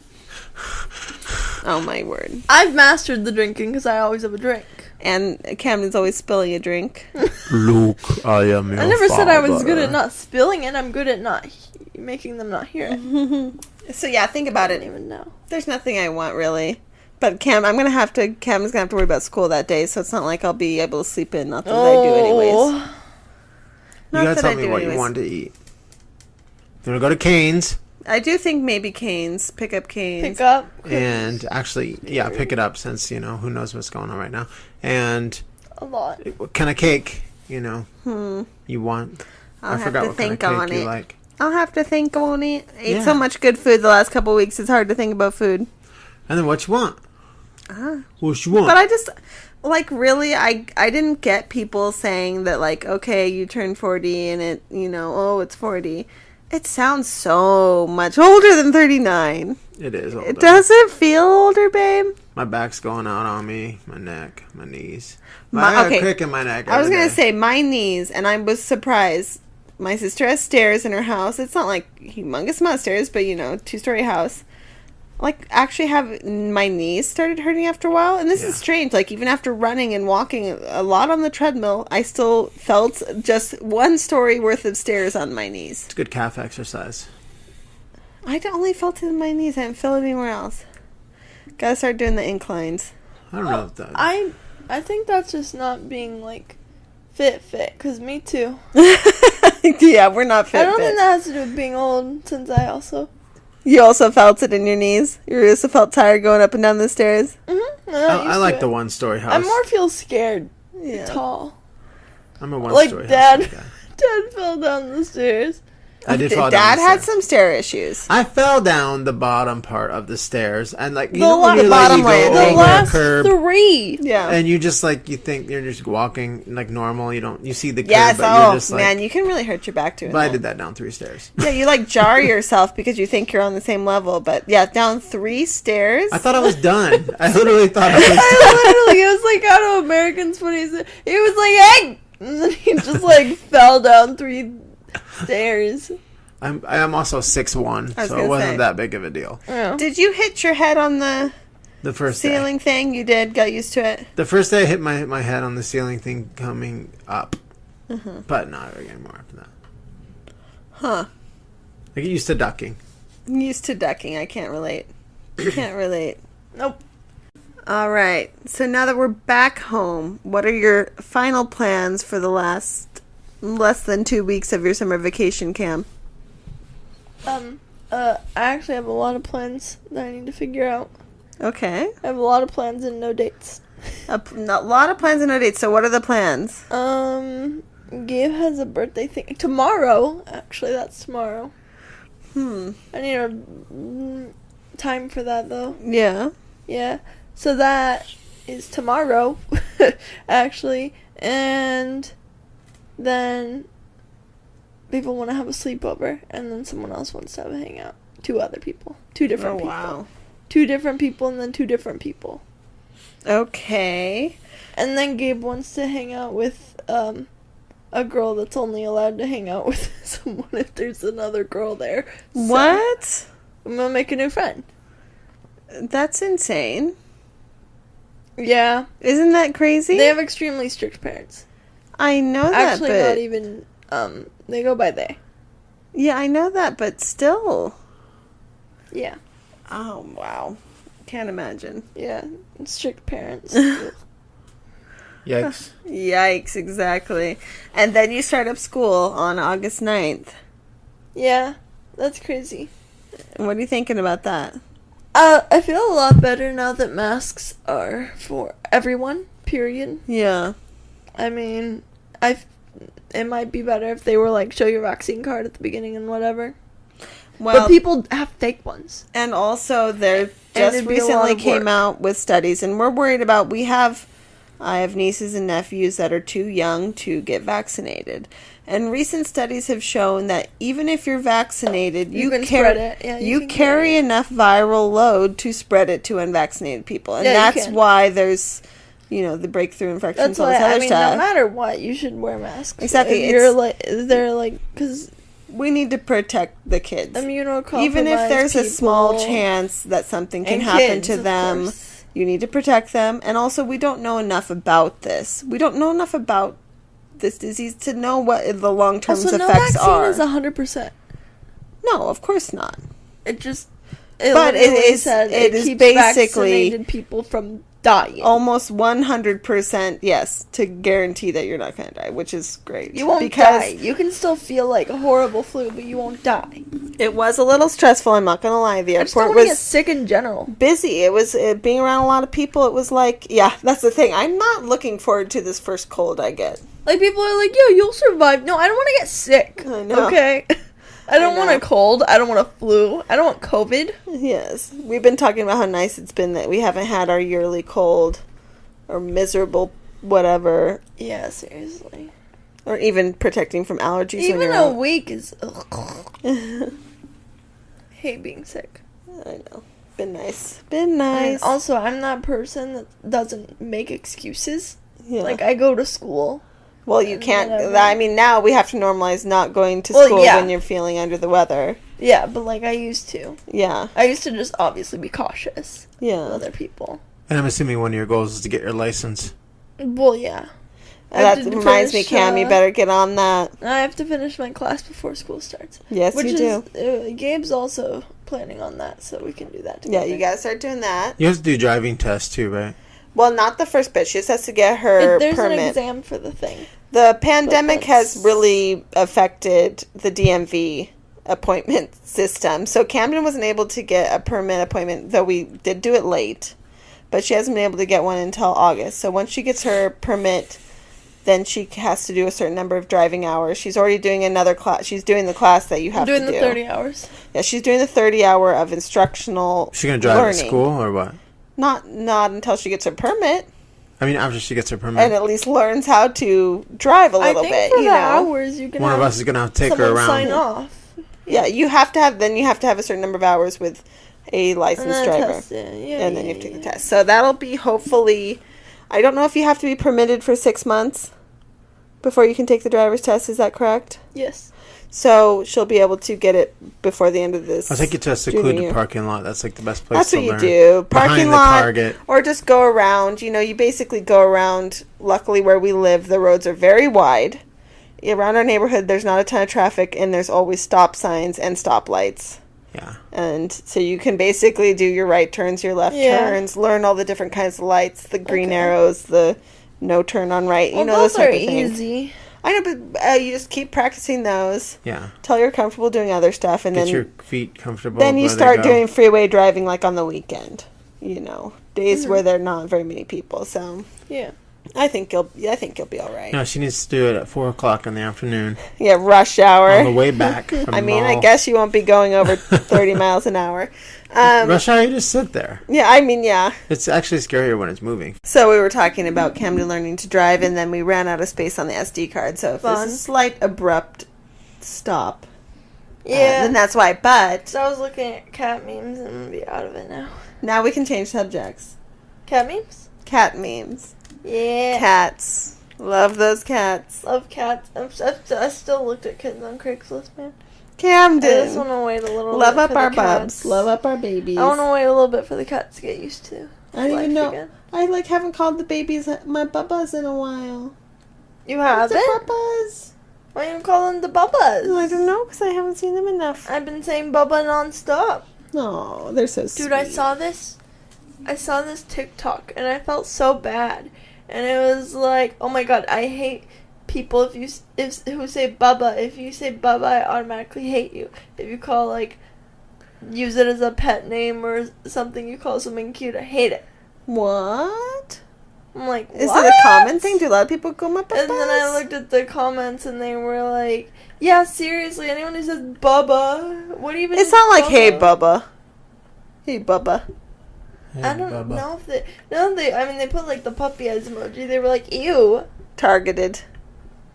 Oh, my word. I've mastered the drinking because I always have a drink. And Camdyn's always spilling a drink. Luke, I am your I never said I was father. good at not spilling it. I'm good at not making them not hear it. So, yeah, think about I it. don't even know. There's nothing I want, really. But Cam's going to have to worry about school that day, so it's not like I'll be able to sleep in. Not that I do anyways. You gotta tell me what you want to eat. You want to go to Cane's? I do think maybe Cane's. Pick up Cane's. Pick up. And actually, yeah, pick it up since, who knows what's going on right now. And A lot. what kind of cake, you want? I'll I have forgot to what kind of think cake on you it. like. I'll have to think on it. Ate Yeah. so much good food the last couple of weeks, it's hard to think about food. And then what you want? What you want? But I just, really, I didn't get people saying that, okay, you turn 40 and it, it's 40. It sounds so much older than 39. It is older. Does it feel older, babe? My back's going out on me, my neck, my knees. I got a crick in my neck. I was going to to say my knees, and I was surprised. My sister has stairs in her house. It's not like humongous amount of stairs, but, 2-story house. Actually have my knees started hurting after a while. And this is strange. Even after running and walking a lot on the treadmill, I still felt just 1 story worth of stairs on my knees. It's good calf exercise. I only felt it in my knees. I didn't feel it anywhere else. Gotta start doing the inclines. I don't know if that... I think that's just not being, fit, because me too. Yeah, we're not fit. I don't think that has to do with being old, since I also... You also felt it in your knees? You also felt tired going up and down the stairs? Mm-hmm. I like the 1-story house. I more feel scared. Yeah. Tall. I'm a 1-story house. Dad. Guy. Dad fell down the stairs. I did fall down Dad the had stairs. some stair issues. I fell down the bottom part of the stairs, and the when you bottom go layer, over The a last curb, 3. Yeah. and you just you think you're just walking normal. You see the curb, Yes, but you're just man, you can really hurt your back doing But I that. did that down 3 stairs. Yeah, you jar yourself because you think you're on the same level, but yeah, down 3 stairs. I thought I was done. I literally thought I was done. It was out of American's Funniest. He was hey! And then he just fell down 3 stairs. I am also 6'1", so gonna it wasn't say. that big of a deal. Yeah. Did you hit your head on the The first ceiling day. thing? You did. Got used to it. The first day I hit my head on the ceiling thing coming up. Mm-hmm. But not anymore after that. Huh. I get used to ducking. I'm used to ducking. I can't relate. Can't relate. Nope. All right. So now that we're back home, what are your final plans for the less than 2 weeks of your summer vacation, Cam? I actually have a lot of plans that I need to figure out. Okay. I have a lot of plans and no dates. A lot of plans and no dates. So what are the plans? Gabe has a birthday thing tomorrow. Actually, that's tomorrow. I need a time for that though. Yeah. Yeah. So that is tomorrow, actually, and then people want to have a sleepover, and then someone else wants to have a hangout. 2 other people. 2 different people. Wow. 2 different people, and then 2 different people. Okay. And then Gabe wants to hang out with a girl that's only allowed to hang out with someone if there's another girl there. So What? I'm gonna make a new friend. That's insane. Yeah. Isn't that crazy? They have extremely strict parents. I know that, Actually, but not even, they go by they. yeah, I know that, but still. Yeah. Oh, wow. Can't imagine. Yeah. Strict parents. Yikes. Yikes, exactly. And then you start up school on August 9th. Yeah. That's crazy. What are you thinking about that? I feel a lot better now that masks are for everyone, period. Yeah. I mean, it might be better if they were show your vaccine card at the beginning and whatever. Well, But people have fake ones. and also there And just it'd be a lot recently of came work. out with studies, and we're worried about, I have nieces and nephews that are too young to get vaccinated. And recent studies have shown that even if you're vaccinated, you spread it. Yeah, you carry enough viral load to spread it to unvaccinated people. And that's why there's, the breakthrough infections, all this other stuff. No matter what, you should wear masks. Exactly. Because we need to protect the kids. Immunocompromised even if there's people, a small chance that something can happen to them, you need to protect them. And also, we don't know enough about this. We don't know enough about this disease to know what the long-term effects are. Also, no vaccine is 100%. No, of course not. It is keeps basically vaccinated people from dying. Almost 100%, yes, to guarantee that you're not going to die, which is great. You won't die. You can still feel like a horrible flu, but you won't die. It was a little stressful, I'm not going to lie. The airport was get sick in general. Busy. It was being around a lot of people. It was like, yeah, that's the thing. I'm not looking forward to this first cold I get. Like, people are like, yo, you'll survive. No, I don't want to get sick. I know. Okay? I don't want a cold. I don't want a flu. I don't want COVID. Yes. We've been talking about how nice it's been that we haven't had our yearly cold or miserable whatever. Yeah, seriously. Or even protecting from allergies. Even a week is... hate being sick. I know. Been nice. Been nice. And also, I'm that person that doesn't make excuses. Yeah. Like, I go to school. Well, you can't... I mean, now we have to normalize not going to school when you're feeling under the weather. Yeah, but, like, I used to. Yeah. I used to just obviously be cautious. Yeah. With other people. And I'm assuming one of your goals is to get your license. Well, yeah. That reminds me, Cam, you better get on that. I have to finish my class before school starts. Yes, you do. Gabe's also planning on that, so we can do that together. Yeah, you gotta start doing that. You have to do driving tests, too, right? Well, not the first bit. She just has to get her There's permit. An exam for the thing. The pandemic has really affected the DMV appointment system. So Camdyn wasn't able to get a permit appointment, though we did do it late. But she hasn't been able to get one until August. So once she gets her permit, then she has to do a certain number of driving hours. She's already doing another class. She's doing the class that you have to do. Doing the 30 hours. Yeah, she's doing the 30 hour of instructional She's going to drive learning. at school or what? Not until she gets her permit. I mean, after she gets her permit. And at least learns how to drive a little bit. I think for the hours, you can one of us is going to have to take her around. Sign off. Yeah, you have to have a certain number of hours with a licensed driver. Test, and then you have to take the test. So that'll be hopefully, I don't know if you have to be permitted for 6 months before you can take the driver's test. Is that correct? Yes. So she'll be able to get it before the end of this. I'll take you to a secluded parking lot. That's like the best place to learn. That's what you do. Parking lot, Target. or just go around. You basically go around. Luckily, where we live, the roads are very wide. Around our neighborhood, there's not a ton of traffic, and there's always stop signs and stoplights. Yeah. And so you can basically do your right turns, your left turns, learn all the different kinds of lights, the green arrows, the no turn on right. Those type of things. Easy. I know, but you just keep practicing those. Yeah. Till you're comfortable doing other stuff, and Get then your feet comfortable. Then you start doing freeway driving like on the weekend. Days where there are not very many people. So yeah, I think you'll be all right. No, she needs to do it at 4:00 in the afternoon. Yeah, rush hour On the way back. From I mean, I guess you won't be going over 30 miles an hour. Rush hour, you just sit there. Yeah, I mean, yeah. It's actually scarier when it's moving. So we were talking about Camdyn learning to drive, and then we ran out of space on the SD card. So if there's a slight abrupt stop, then that's why. But so I was looking at cat memes, and I'm gonna be out of it now. Now we can change subjects. Cat memes? Cat memes. Yeah. Cats. Love those cats. Love cats. I still looked at kittens on Craigslist, man. Camdyn. I just want to wait a little Love bit up for our the cats. bubs. Love up our babies. I want to wait a little bit for the cats to get used to. I don't even know. Again. I haven't called the babies my bubbas in a while. You haven't? The bubbas. Why are you calling them the bubbas? I don't know, because I haven't seen them enough. I've been saying bubba nonstop. Oh, they're so sweet. Dude, I saw this TikTok, and I felt so bad. And it was like, oh my god, I hate people who say bubba. If you say bubba, I automatically hate you. If you use it as a pet name or something, you call something cute, I hate it. What? I'm like, what? Is it a common thing? Do a lot of people call my bubbas? And then I looked at the comments, and they were like, yeah, seriously, anyone who says bubba, what even It's not like, hey, bubba. Hey, bubba. I don't know if they... No, they put, like, the puppy eyes emoji. They were like, ew. Targeted.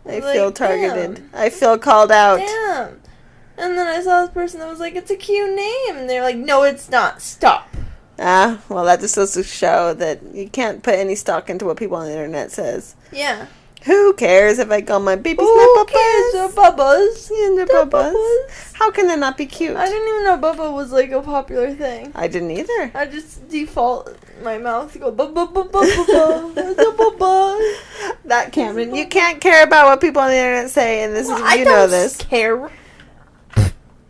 I feel targeted. Damn. I feel called out. Damn. And then I saw this person that was like, it's a cute name. And they're like, no, it's not. Stop. Well, that just goes to show that you can't put any stock into what people on the internet says. Yeah. Who cares if I call my babies my Bubba's? They're Bubba's. Yeah, they're Bubba's. How can that not be cute? I didn't even know Bubba was like a popular thing. I didn't either. I just default my mouth to go Bubba, Bubba, Bubba, Bubba. That, Camdyn, you can't care about what people on the internet say, and this is you know this. I don't care.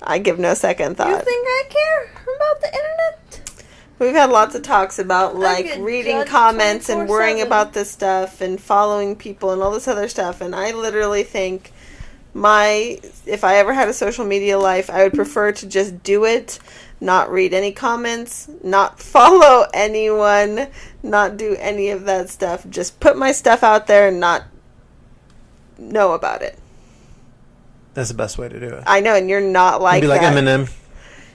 I give no second thought. You think I care about the internet? We've had lots of talks about, like, reading comments and worrying about this stuff and following people and all this other stuff. And I literally think if I ever had a social media life, I would prefer to just do it, not read any comments, not follow anyone, not do any of that stuff. Just put my stuff out there and not know about it. That's the best way to do it. I know, and you're not like that. Be like Eminem.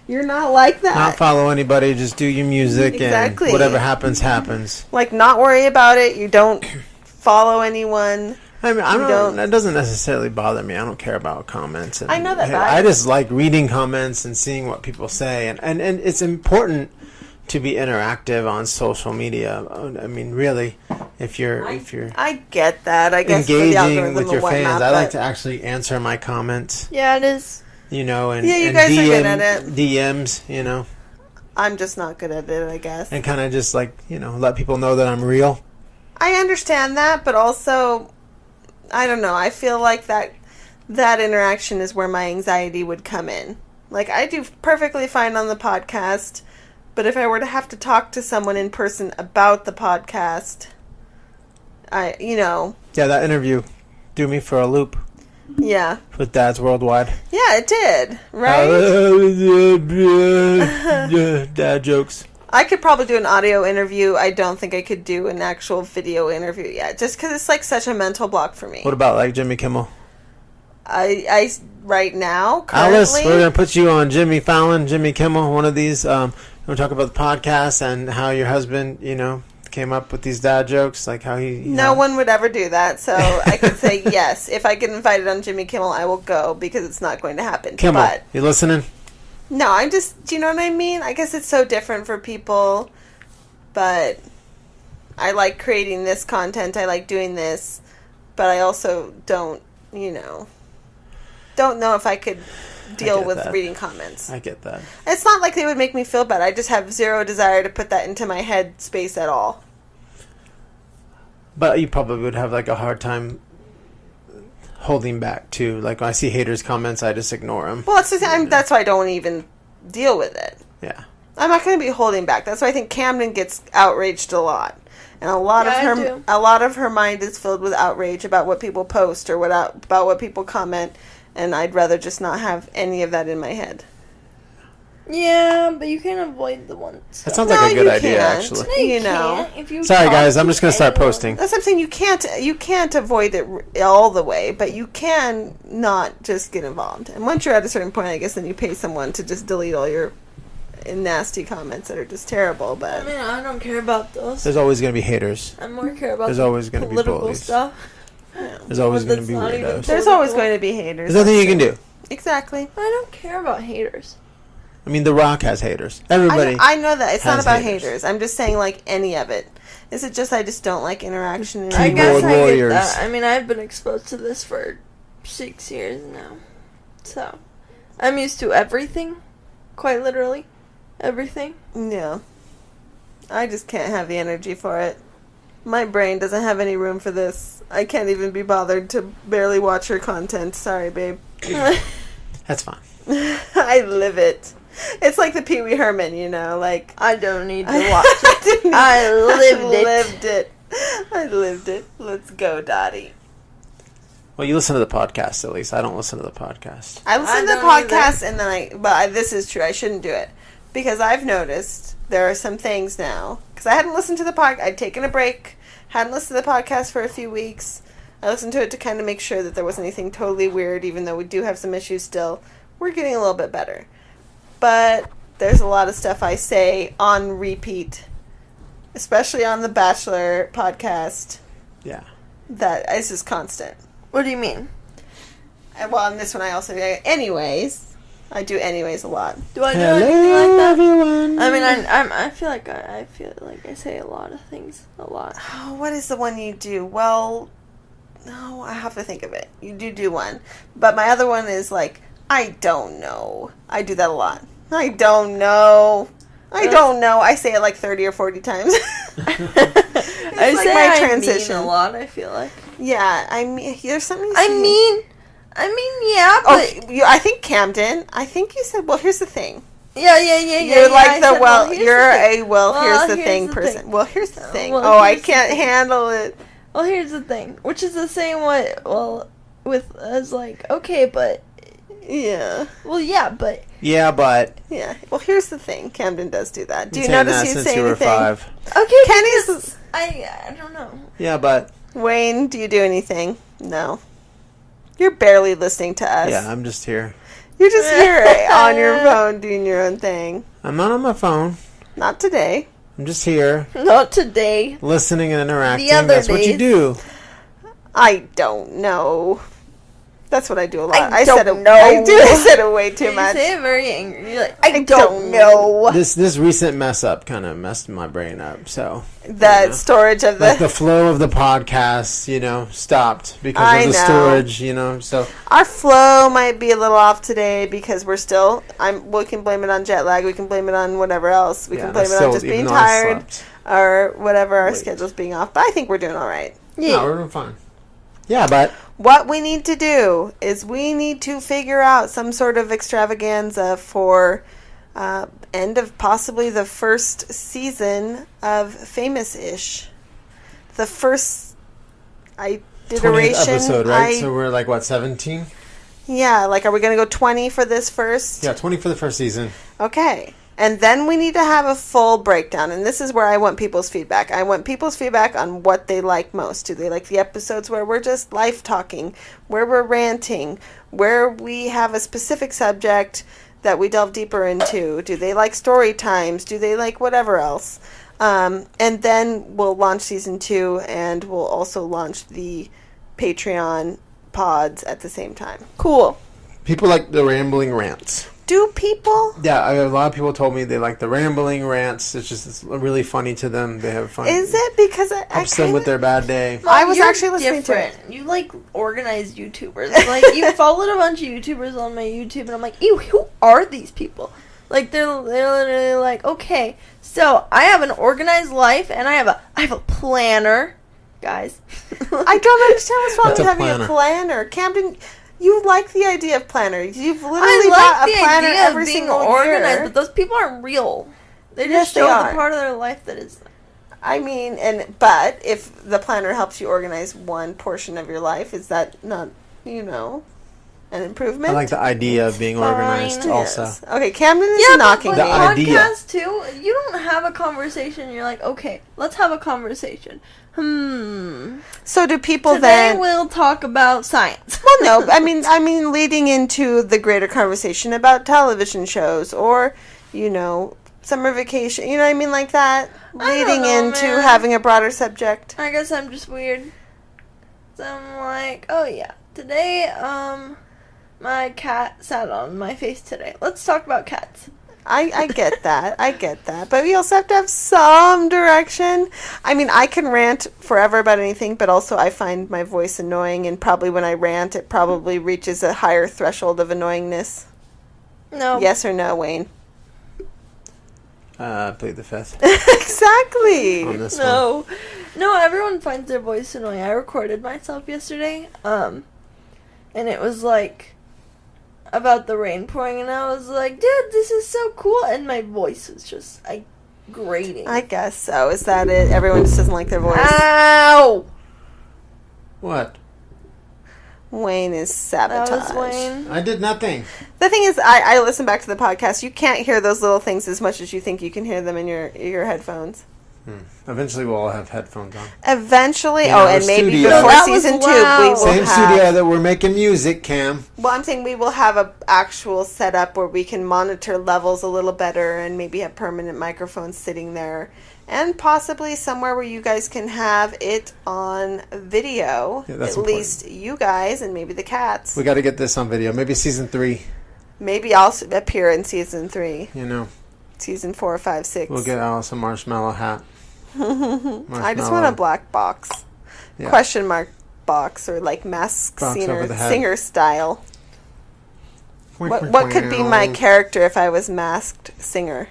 You're not like that. Not follow anybody, just do your music and whatever happens, happens. Like, not worry about it. You don't follow anyone. I mean, that doesn't necessarily bother me. I don't care about comments. And, I know that. I just like reading comments and seeing what people say. And it's important to be interactive on social media. I mean, really, if you're I get that. I guess engaging with your fans. I like to actually answer my comments. Yeah, it is. You know, and you guys are good at it. DMs, you know. I'm just not good at it, I guess. And kind of just like, let people know that I'm real. I understand that, but also, I don't know. I feel like that interaction is where my anxiety would come in. Like, I do perfectly fine on the podcast, but if I were to have to talk to someone in person about the podcast, Yeah, that interview threw me for a loop. Yeah. With Dads Worldwide. Yeah, it did. Right? Dad jokes. I could probably do an audio interview. I don't think I could do an actual video interview yet. Just because it's like such a mental block for me. What about like Jimmy Kimmel? I right now, currently... Alice, we're going to put you on Jimmy Fallon, Jimmy Kimmel, one of these. We're going to talk about the podcast and how your husband, came up with these dad jokes, like how he... No one would ever do that, so I could say yes. If I get invited on Jimmy Kimmel, I will go, because it's not going to happen. Kimmel, but, you listening? No, I'm just... Do you know what I mean? I guess it's so different for people, but I like creating this content. I like doing this, but I also don't know if I could deal with reading comments. I get that. It's not like they would make me feel bad. I just have zero desire to put that into my head space at all. But you probably would have like a hard time holding back too. Like when I see haters' comments, I just ignore them. Well, that's why I don't even deal with it. Yeah. I'm not going to be holding back. That's why I think Camdyn gets outraged a lot. And a lot of her mind is filled with outrage about what people post or about what people comment. And I'd rather just not have any of that in my head. Yeah, but you can avoid the ones. That sounds like a good idea, actually. No, you can't. If you Sorry, guys. I'm just going to start posting. That's what I'm saying. You can't avoid it all the way, but you can not just get involved. And once you're at a certain point, I guess then you pay someone to just delete all your nasty comments that are just terrible. But I mean, I don't care about those. There's always going to be haters. I more care about There's always going to be political bullies. stuff. Yeah. There's always going to be weirdos. There's always going to be haters. There's nothing you can do. Exactly. I don't care about haters. I mean, The Rock has haters. Everybody. I know that. It's not about haters. I'm just saying, like, any of it. Is it just I just don't like interaction? I guess I get that. I mean, I've been exposed to this for 6 years now. So, I'm used to everything. Quite literally. Everything. Yeah. I just can't have the energy for it. My brain doesn't have any room for this. I can't even be bothered to barely watch your content. Sorry, babe. That's fine. I live it. It's like the Pee Wee Herman, like... I don't need to watch it. I lived it. Let's go, Dottie. Well, you listen to the podcast, at least. I don't listen to the podcast. I listen to the podcast, and then this is true. I shouldn't do it. Because I've noticed there are some things now. Because I hadn't listened to the podcast. I'd taken a break. Hadn't listened to the podcast for a few weeks. I listened to it to kind of make sure that there wasn't anything totally weird, even though we do have some issues still. We're getting a little bit better. But there's a lot of stuff I say on repeat, especially on the Bachelor podcast. Yeah. That is just constant. What do you mean? Well, in this one I also do anyways. I do anyways a lot. Do I do Hello, anything like that? everyone. I mean, I feel like I say a lot of things a lot. Oh, what is the one you do? Well, no, I have to think of it. You do one. But my other one is like, I don't know. I do that a lot. I don't know. I don't know. I say it like 30 or 40 times. I like say my I transition. mean a lot, I feel like. Yeah, I mean, there's something you I say. mean, yeah, but... Oh, I think Camdyn, I think you said, well, here's the thing. Yeah. You're like I said, you're a, here's the here's thing the person. thing. Well, here's the thing. Well, Oh, I here's the can't thing. handle it. Well, here's the thing. Which is the same way, well, with us, like, okay, but... Yeah. Well, yeah, but... Yeah, but Yeah. Well, here's the thing. Camdyn does do that. Do you been saying notice that you since say you were anything? 5. Okay, Kenny's... because I don't know. Yeah, but Wayne, do you do anything? No. You're barely listening to us. yeah, I'm just here. You're just here on your phone doing your own thing. I'm not on my phone. Not today. I'm just here Not today. listening and interacting. The other That's what you days. do. I don't know. That's what I do a lot. I said don't it, know. I said it way too You much. say it very angry. You're like, I don't don't know. This recent mess up kind of messed my brain up. So The storage of like the flow of the podcast, stopped because I of the know. storage. So Our flow might be a little off today because we're still. We can blame it on jet lag. We can blame it on whatever else. We can blame it on just being tired or whatever. Our schedule's being off. But I think we're doing all right. Yeah. No, we're doing fine. Yeah, but What we need to do is we need to figure out some sort of extravaganza for end of possibly the first season of Famous-ish. The first 20th iteration. episode, right? So we're like, what, 17? Yeah, like are we going to go 20 for this first? Yeah, 20 for the first season. Okay. And then we need to have a full breakdown. And this is where I want people's feedback. I want people's feedback on what they like most. Do they like the episodes where we're just life talking, where we're ranting, where we have a specific subject that we delve deeper into? Do they like story times? Do they like whatever else? And then we'll launch season 2, and we'll also launch the Patreon pods at the same time. Cool. People like the rambling rants. Do people? Yeah, a lot of people told me they like the rambling rants. It's really funny to them. They have fun. Is it? Because I Helps them with their bad day. I was You're actually listening to it. You like organized YouTubers. Like you followed a bunch of YouTubers on my YouTube, and I'm like, ew, who are these people? Like they're literally like, okay, so I have an organized life, and I have a planner, guys. I don't understand what's wrong What's with a having planner? a planner. Camdyn, you like the idea of planner. You've literally I bought like a the planner idea every of being single organized, year. but those people aren't real. They Yes, just they show are. the part of their life that is. I mean, but if the planner helps you organize one portion of your life, is that not, an improvement? I like the idea of being Fine. organized also. Yes. Okay, Camdyn is Yeah, knocking but The me. with idea. podcasts too, you don't have a conversation. You're like, okay, let's have a conversation. So do people Today then? we'll talk about science. Well, no. I mean, leading into the greater conversation about television shows or, summer vacation. You know what I mean, like that. I don't Leading know, into man. having a broader subject. I guess I'm just weird. So I'm like, oh yeah, today, my cat sat on my face today. Let's talk about cats. I get that. I get that. But we also have to have some direction. I mean, I can rant forever about anything, but also I find my voice annoying, and probably when I rant, it probably reaches a higher threshold of annoyingness. No. Yes or no, Wayne? Plead the fifth Exactly. on this one. No, everyone finds their voice annoying. I recorded myself yesterday, and it was like about the rain pouring, and I was like, dude, this is so cool, and my voice was just grating. I guess so. Is that it? Everyone just doesn't like their voice. Ow! What? Wayne is That sabotage. was Wayne. I did nothing. The thing is, I listen back to the podcast. You can't hear those little things as much as you think you can hear them in your headphones. Eventually we'll all have headphones on. Eventually, In our and maybe studio. before That season was 2, loud. we will Same have... studio that we're making music, Cam. Well, I'm saying we will have a actual setup where we can monitor levels a little better and maybe have permanent microphones sitting there. And possibly somewhere where you guys can have it on video. Yeah, that's at important. least you guys and maybe the cats. We got to get this on video. Maybe season 3. Maybe I'll appear in season 3. You know. Season 4, 5, 6. We'll get Alice a marshmallow hat. I just want a black box. Yeah. Question mark box or like mask Box over the head. singer style. What could be my character if I was masked singer?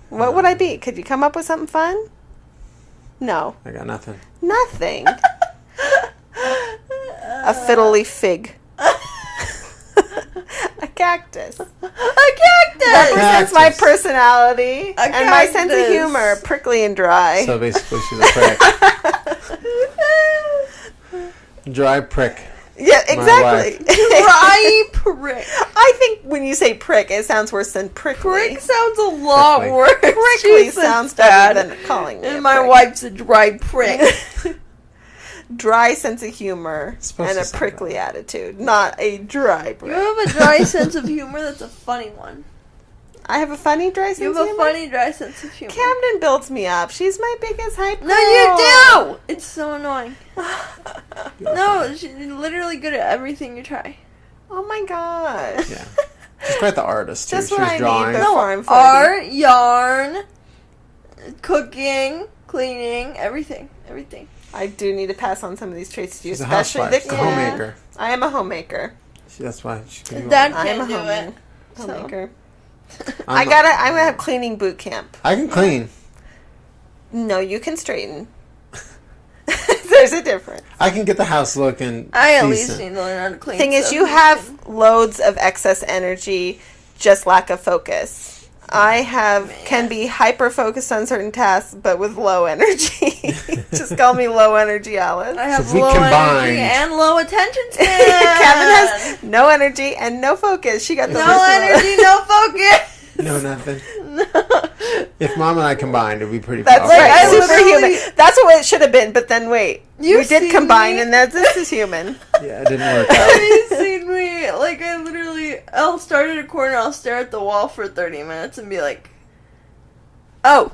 What would I be? Could you come up with something fun? No. I got nothing. Nothing. A fiddly fig. A cactus. A cactus! Represents my personality and my sense of cactus. humor, prickly and dry. So basically she's a prick. Dry prick. Yeah, exactly. Dry prick. I think when you say prick, it sounds worse than prickly. Prick sounds a lot Prickly. worse. Prickly Jesus, sounds Dad. better than calling me a And my prick. wife's a dry prick. Dry sense of humor Supposed and to a sound prickly attitude, not a dry You prick. have a dry sense of humor that's a funny one. I have a funny dry sense You of have a humor? funny dry sense of humor. Camdyn builds me up. She's my biggest hype girl. No, you do! It's so annoying. No, she's literally good at everything you try. Oh my gosh. Yeah. She's quite the artist, too. Just She what was I drawing. need No, before I'm 40. art, yarn, cooking, cleaning, everything. Everything. I do need to pass on some of these traits to you, She's a especially housewife, the a Yeah. homemaker. I am a homemaker. That's why she can do Dad all I am can't a do it. homemaker. I'm I'm gonna have cleaning boot camp. I can clean. No, you can straighten. There's a difference. I can get the house looking I at decent. least need to learn how to clean. Thing is, stuff. you have loads of excess energy, just lack of focus. I can be hyper focused on certain tasks, but with low energy. Just call me low energy Alice. I have if we low combined- energy and low attention span. Kevin has no energy and no focus. She got the no first one. energy, no focus. No, nothing. If Mom and I combined, it'd be pretty That's powerful. right. I Superhuman. literally- That's what it should have been. But then wait, You we did see combine, me? and this is human. Yeah, it didn't work out. Have you seen me? Like, I'll start at a corner, I'll stare at the wall for 30 minutes and be like, oh,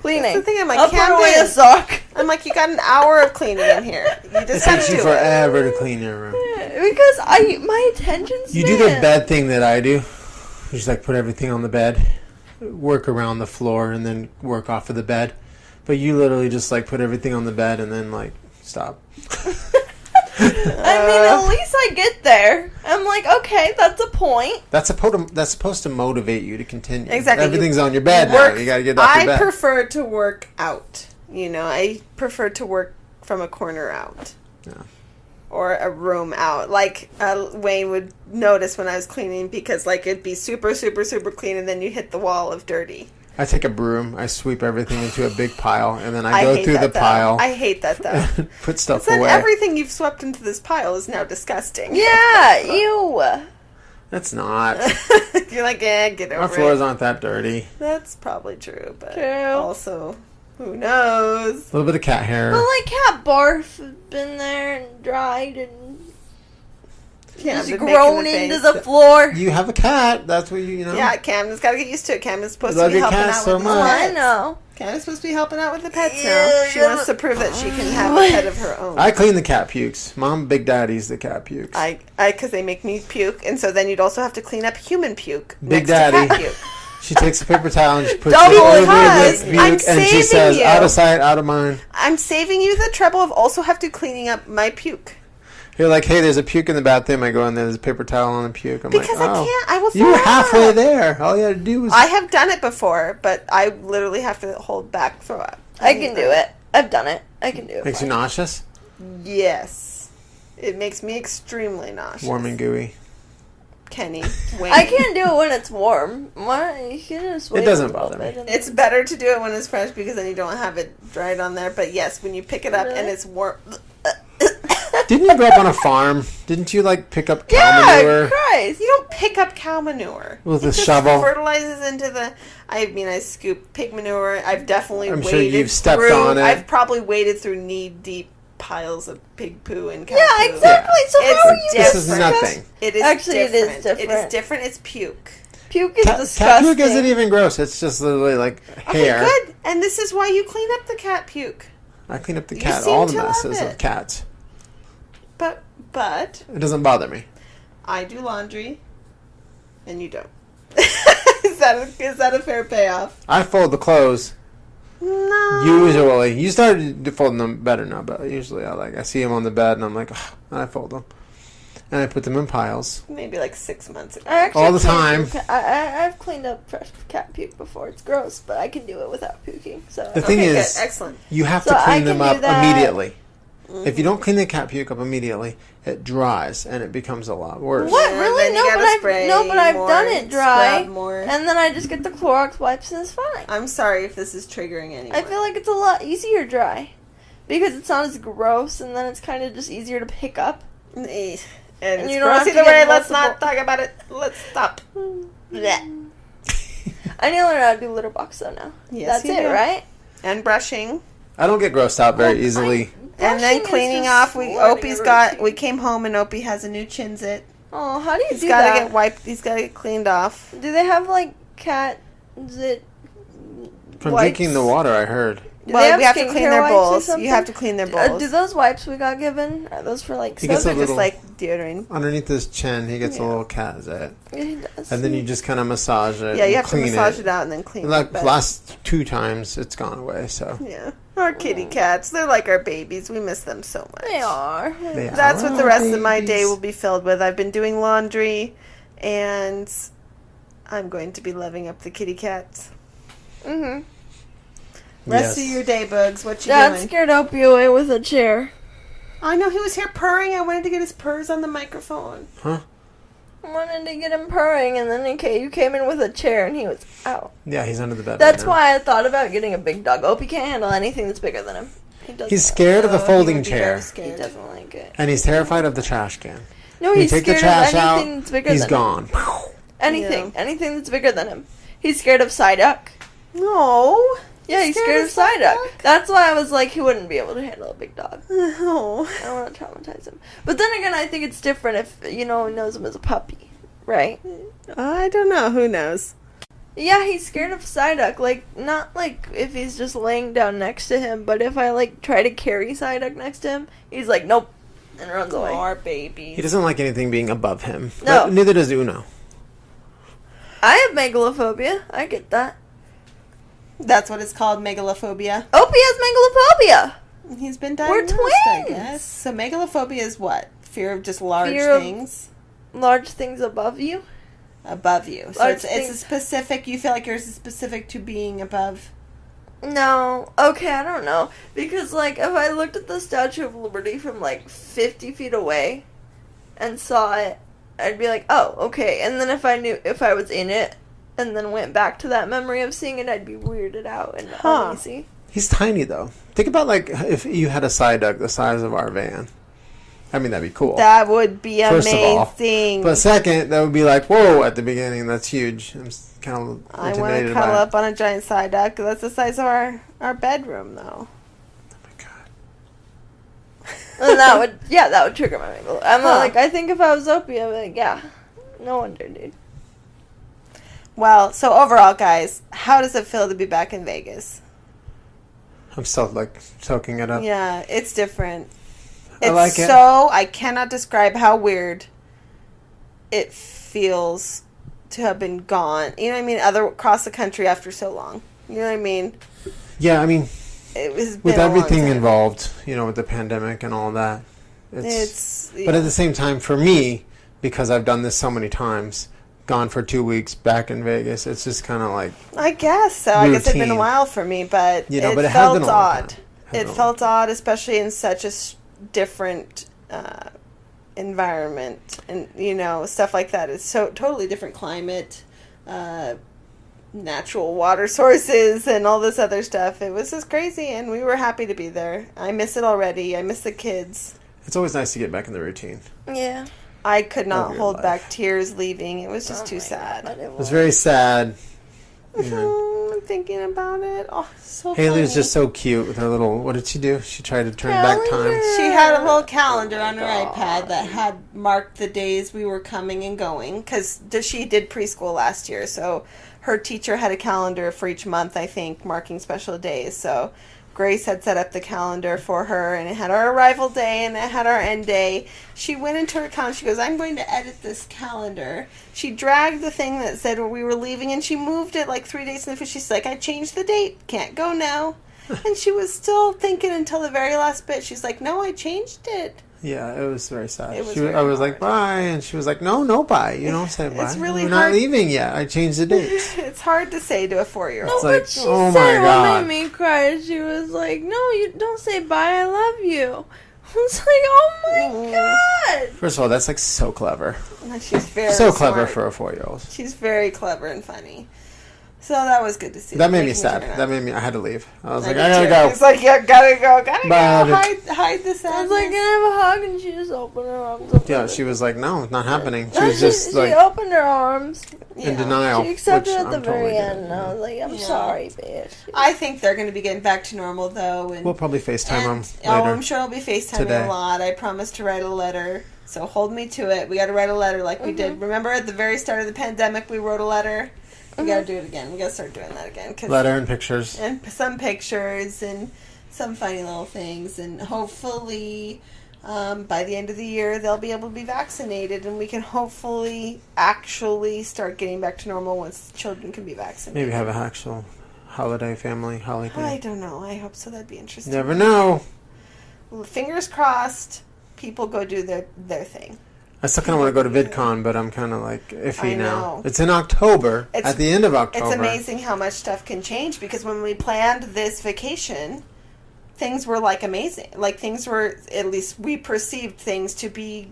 cleaning. That's the thing, I'm like, I'll put away a Camdyn. sock. I'm like, you got an hour of cleaning in here. You It just gotta takes do you it. forever to clean your room. Because my attention span. You do the bed thing that I do. You just like put everything on the bed, work around the floor, and then work off of the bed. But you literally just like put everything on the bed and then like stop. I mean, at least I get there. I'm like, okay, that's a point. That's supposed to motivate you to continue. Exactly. Everything's on your bed now. Work- You got to get off your I bed. prefer to work out. You know, I prefer to work from a corner out. Yeah. Or a room out. Like, Wayne would notice when I was cleaning because, like, it'd be super, super, super clean and then you hit the wall of dirty. I take a broom, I sweep everything into a big pile, and then I I go hate through the that, though. pile, I hate that, though. put stuff Then away. everything you've swept into this pile is now disgusting. Yeah, ew. That's not. You're like, get over Our floors it. aren't that dirty. That's probably true, but True. also, who knows? A little bit of cat hair. But like cat barf has been there and dried and Yeah, just I've been making grown the into face. the floor. You have a cat. That's what you know. Yeah, Camden's got to get used to it. Camden's supposed You love to be your helping cat out so with the much. I pets. know. Camden's supposed to be helping out with the pets now. Yeah, She yeah. wants to prove that she can have a pet of her own. I clean the cat pukes. Mom, Big Daddy's the cat pukes. Because they make me puke, and so then you'd also have to clean up human puke. Big next to Daddy. cat puke. She takes a paper towel and she puts Double it over because the puke, I'm and she saving says, you. "Out of sight, out of mind." I'm saving you the trouble of also have to cleaning up my puke. You're like, "Hey, there's a puke in the bathroom." I go in there. There's a paper towel on the puke. I'm Because like, I "Oh, can't. I will throw you were up. halfway there. All you had to do was." I have done it before, but I literally have to hold back throw up. I can do it. I've done it. I can do it. Makes you nauseous, Yes. It makes me extremely nauseous. warm and gooey. Kenny, Wayne. I can't do it when it's warm. Why? You can just wait doesn't a little bother me. bit and- It's better to do it when it's fresh because then you don't have it dried on there. But yes, when you pick it up and Really? it's warm. Didn't you grow up on a farm? Didn't you, like, pick up cow manure? Yeah, Christ. You don't pick up cow manure. With a It just shovel? fertilizes into the... I mean, I scoop pig manure. I've definitely I'm waded sure you've stepped through... on it. I've probably waded through knee-deep piles of pig poo and cow Yeah, poo. exactly. So It's how are you... This is different. nothing. It is Actually, it different. is different. It is different. It's puke. Puke is Cat disgusting. puke isn't even gross. It's just literally, like, hair. Okay, good. And this is why you clean up the cat puke. I clean up the You cat, seem all the to love messes it. of cats. But It doesn't bother me. I do laundry, and you don't. Is that a fair payoff? I fold the clothes. No. Usually. You started folding them better now, but usually I see them on the bed, and I'm like, oh, and I fold them. And I put them in piles. Maybe like 6 months ago. I actually All the cleaned time. up I've cleaned up fresh cat puke before. It's gross, but I can do it without puking. So The thing Okay, is, good. Excellent. you have So to I clean can them do up that. immediately. If you don't clean the cat puke up immediately, it dries, and it becomes a lot worse. What? Yeah, Really? then you gotta spray But I've more, done it dry, scrub more. and then I just get the Clorox wipes and it's fine. I'm sorry if this is triggering anyone. I feel like it's a lot easier dry because it's not as gross, and then it's kind of just easier to pick up. And And it's you don't gross have to either get way. Let's multiple- not talk about it. Let's stop. Blech. I need to learn how to do litter box though now. Yes, That's you it, do. right? And brushing. I don't get grossed out very easily. And then Brushing is cleaning just off. learning Opie's a got. routine. We came home and Opie has a new chinzit. Oh, how do you He's do got to that? get wiped. He's got to get cleaned off. Do they have like cat zit? From wipes? drinking the water, I heard. Do they Well, we have to skincare clean their wipes or bowls. something? You have to clean their bowls. Do those wipes we got given? Are those for like He gets Those a are just little- like deodorant. Underneath his chin, he gets a Yeah. little cat zit. Yeah, he does. And then you just kind of massage it. Yeah, you and have to clean massage it out and then clean And like it. but- last 2 times, it's gone away. So Yeah. Our kitty cats. They're like our babies. We miss them so much. They are. They are. That's what the rest of my babies. day will be filled with. I've been doing laundry, and I'm going to be loving up the kitty cats. Mm-hmm. Rest Yes. of your day, Bugs. What you Dad doing? scared Opie away with a chair. I know he was here purring. I wanted to get his purrs on the microphone. Huh? I wanted to get him purring, and then you came in with a chair, and he was out. Yeah, he's under the bed. That's right now. why I thought about getting a big dog. Opie can't handle anything that's bigger than him. He's scared of the Oh, he folding would be very chair, He scared. doesn't like it. and he's terrified of the trash can. No, When you he's take the scared trash of out, anything that's bigger he's than gone. him. Anything that's bigger than him. He's scared of Psyduck. No. Yeah, he's scared of Psyduck. That's why I was like, he wouldn't be able to handle a big dog. No. I don't want to traumatize him. But then again, I think it's different if, he knows him as a puppy. Right? I don't know. Who knows? Yeah, he's scared of Psyduck. Like, not like if he's just laying down next to him, but if I, like, try to carry Psyduck next to him, he's like, nope, and runs away. Our baby. He doesn't like anything being above him. No. But neither does Uno. I have megalophobia. I get that. That's what it's called, megalophobia. Opie has megalophobia. He's been We're diagnosed, I twins. guess. So megalophobia is what? Fear of just large Fear of- things Large things above you. above you. So Large it's a things- specific. You feel like yours is specific to being above. No. Okay, I don't know. Because, like, if I looked at the Statue of Liberty from, like, 50 feet away and saw it, I'd be like, oh, okay. And then if I was in it and then went back to that memory of seeing it, I'd be weirded out and Huh. uneasy. He's tiny though. Think about like if you had a Psyduck the size of our van. I mean, that'd be cool. That would be First of all. amazing. But second, that would be like, whoa, at the beginning. That's huge. I'm kind of I want to intimidated by cuddle it. up on a giant side duck. That's the size of our bedroom, though. Oh my god. And that would trigger my megalo. I think if I was Opie, I'd be like, yeah, no wonder, dude. Well, so overall, guys, how does it feel to be back in Vegas? I'm still like soaking it up. Yeah, it's different. I It's like it. I cannot describe how weird it feels to have been gone. You know what I mean? Across the country after so long. You know what I mean? Yeah, I mean, It was with been a long everything time. involved, with the pandemic and all that. It's But at the same time, for me, because I've done this so many times, gone for 2 weeks, back in Vegas, it's just kind of like, I guess so. I guess it's been a routine. while for me, but You know, it but it has felt been a long odd. time. Has It been a felt odd, especially in such a different environment, and stuff like that. It's so totally different climate, natural water sources, and all this other stuff. It was just crazy, and we were happy to be there. I miss it already. I miss the kids. It's always nice to get back in the routine. Yeah. I could not hold back tears leaving. It was just too sad. It was very sad. I'm thinking about it. Oh, so Haley was funny. just so cute with her little... What did she do? She tried to turn back time. She had a little calendar on her iPad that had marked the days we were coming and going. Because she did preschool last year, so her teacher had a calendar for each month, I think, marking special days. So Grace had set up the calendar for her, and it had our arrival day, and it had our end day. She went into her calendar. She goes, I'm going to edit this calendar. She dragged the thing that said we were leaving, and she moved it like 3 days in the future. She's like, I changed the date. Can't go now. And she was still thinking until the very last bit. She's like, no, I changed it. Yeah, it was very sad. It was I was like, bye. And she was like, no, bye. You don't say bye. It's really We're hard. not leaving yet. I changed the date. It's hard to say to a 4-year-old. No, It's but like, she oh said my God. what made me cry. She was like, no, you don't say bye, I love you. I was like, oh my God. First of all, that's like so clever. She's very So clever smart. for a 4-year-old. She's very clever and funny. So that was good to see. That made me Making sad. turn up. That made me... I had to leave. I was like, did I gotta too. go. It's like, yeah, gotta go. Bye. Hide the I sadness. was like, can I have a hug? And she just opened her arms. Yeah, she was like, no, it's not happening. She No, was just she like opened her arms. in denial. She accepted which at the I'm very totally end. good. And I was like, I'm Yeah. sorry, bitch. I think they're going to be getting back to normal, though. And, We'll probably FaceTime them oh, later. I'm sure I'll be FaceTiming today. a lot. I promised to write a letter. So hold me to it. We got to write a letter like we did. Remember at the very start of the pandemic, we wrote a letter? We got to do it again. We got to start doing that again. Letter and pictures. And some pictures and some funny little things. And hopefully by the end of the year, they'll be able to be vaccinated. And we can hopefully actually start getting back to normal once children can be vaccinated. Maybe have an actual family I holiday. don't know. I hope so. That'd be interesting. Never know. Well, fingers crossed, people go do their thing. I still kind of want to go to VidCon, but I'm kind of like iffy I now. know. It's in October. At the end of October. It's amazing how much stuff can change because when we planned this vacation, things were like amazing. Like things were, at least we perceived things to be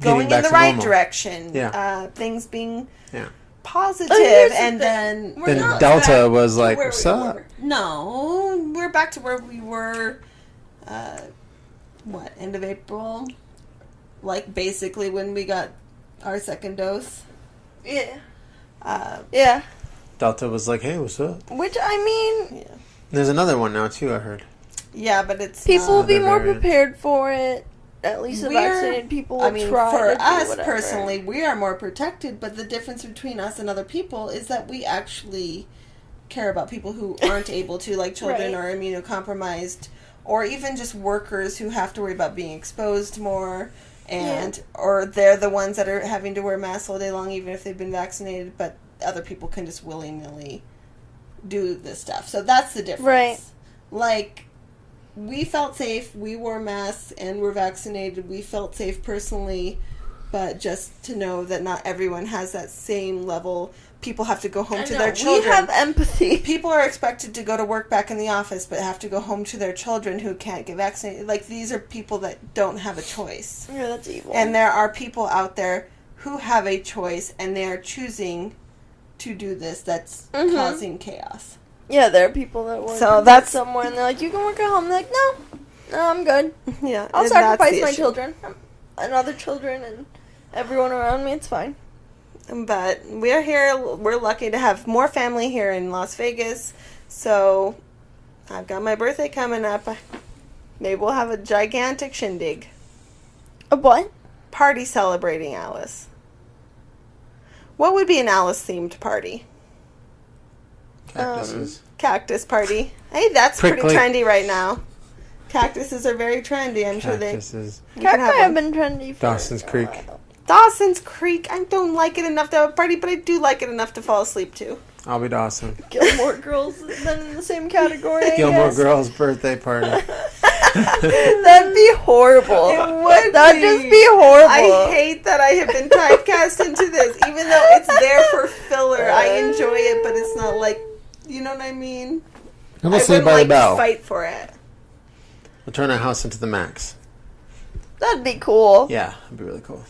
going in the right normal. direction. Yeah. Things being Yeah. positive, here's the and thing. then Then not Delta back was to like, where what's we up? were. No, we're back to where we were. End of April? Like basically when we got our second dose. Yeah. Yeah. Delta was like, hey, what's up? Which, I mean, Yeah. There's another one now, too, I heard. Yeah, but it's people will not- be Other more variants. prepared for it. At least the We're- vaccinated people will I mean, try for to do us whatever. personally, we are more protected, but the difference between us and other people is that we actually care about people who aren't able to, like children Right. or immunocompromised, or even just workers who have to worry about being exposed more, or they're the ones that are having to wear masks all day long, even if they've been vaccinated, but other people can just willy-nilly do this stuff. So that's the difference. Right. Like, we felt safe, we wore masks, and we're vaccinated. We felt safe personally, but just to know that not everyone has that same level. People have to go home to their children. We have empathy. People are expected to go to work back in the office, but have to go home to their children who can't get vaccinated. Like, these are people that don't have a choice. Yeah, that's evil. And there are people out there who have a choice, and they are choosing to do this. That's causing chaos. yeah, there are people that work So that's- somewhere and they're like, you can work at home. They're like, no, I'm good. Yeah, I'll and sacrifice that's the my issue. children and other children and everyone around me. It's fine. But we're here. We're lucky to have more family here in Las Vegas. So I've got my birthday coming up. Maybe we'll have a gigantic shindig. A what? Party celebrating Alice. What would be an Alice-themed party? Cactuses. Cactus party. Hey, that's pretty Prickly. trendy right now. Cactuses are very trendy. I'm sure they... Cactuses. You can Cacti have have one. been trendy for Dawson's a Creek. while. Dawson's Creek. I don't like it enough to have a party, but I do like it enough to fall asleep to. I'll be Dawson. Gilmore Girls is then in the same category, I Gilmore guess. Girls' birthday party. That'd be horrible. It would That'd just be horrible. I hate that I have been typecast into this. Even though it's there for filler, I enjoy it, but it's not like, you know what I mean? And we'll I Saved wouldn't by the like Bell. fight for it. We'll turn our house into the Max. That'd be cool. Yeah, it'd be really cool.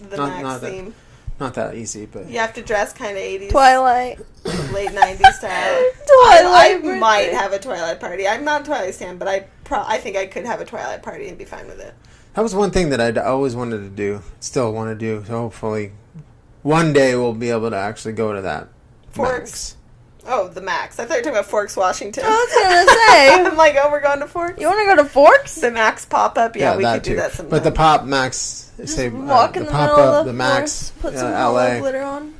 The Not Max that- theme. Not that easy, but You have to dress kind of 80s, Twilight. late 90s style. Twilight I birthday. might have a Twilight party. I'm not a Twilight fan, but I think I could have a Twilight party and be fine with it. That was one thing that I'd always wanted to do. Still want to do. So hopefully one day we'll be able to actually go to that. Forks. Max. Oh, the Max. I thought you were talking about Forks, Washington. I was going to say. I'm like, oh, we're going to Forks? You want to go to Forks? The Max pop-up? Yeah, we could do that sometime. But the Pop Max, Just say walk in the the middle of pop-up, the the Max, forest, put some LA. glitter on.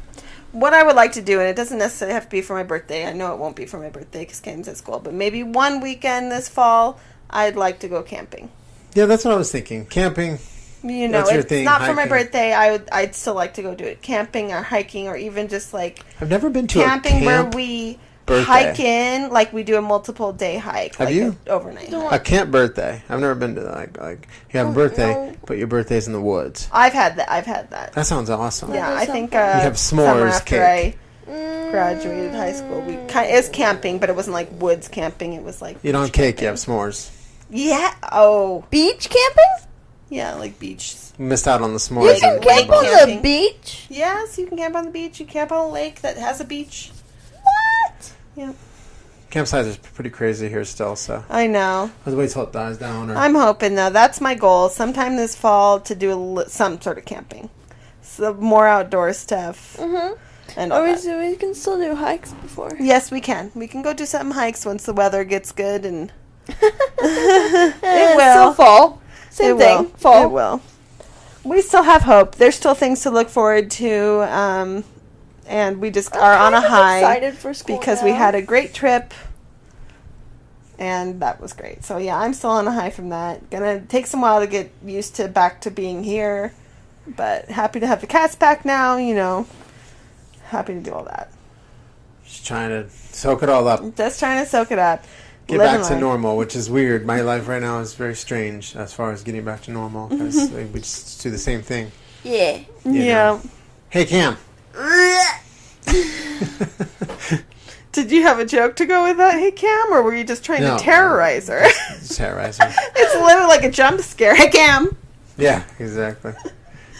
What I would like to do, and it doesn't necessarily have to be for my birthday. I know it won't be for my birthday because Cam's at school. But maybe one weekend this fall, I'd like to go camping. Yeah, that's what I was thinking. Camping. You know, That's your it's thing, not for my hiking. birthday. I'd still like to go do it. Camping or hiking or even just like I've never been to camping a camp where we birthday. hike in, like we do a multiple day hike. Have like you? Overnight. A camp birthday. I've never been to like you have a birthday, no. but your birthday's in the woods. I've had that. That sounds awesome. Yeah, does I sound think fun. You have summer s'mores after cake. I graduated high school, it was camping, but it wasn't like woods camping. It was like You don't have beach cake, camping. you have s'mores. Yeah. Oh, Beach camping? yeah, like beach. You missed out on the s'mores. You can and camp bonbons. on the Camping. beach? Yes, you can camp on the beach. You camp on a lake that has a beach. What? Yeah, Campsites are pretty crazy here still, so I know. I'll wait till it dies down. Or I'm hoping though. That's my goal. Sometime this fall to do some sort of camping, so more outdoor stuff. Mm-hmm. And all Or that. we can still do hikes before. Yes, we can. We can go do some hikes once the weather gets good, and It will. Still fall. Same it thing. will. Fall. It will. We still have hope. There's still things to look forward to, and we just are on a high Excited for school because we now. had a great trip, and that was great. So yeah, I'm still on a high from that. Gonna take some while to get used to back to being here, but happy to have the cats back now. You know, happy to do all that. just trying to soak it all up. Just trying to soak it up. Get Living back to life. normal, which is weird. My life right now is very strange as far as getting back to normal because we just do the same thing. Yeah. You Yeah. know. Hey, Cam. Did you have a joke to go with that, hey Cam, or were you just trying No. to terrorize her? Terrorize her. It's literally like a jump scare. Hey Cam. Yeah, exactly.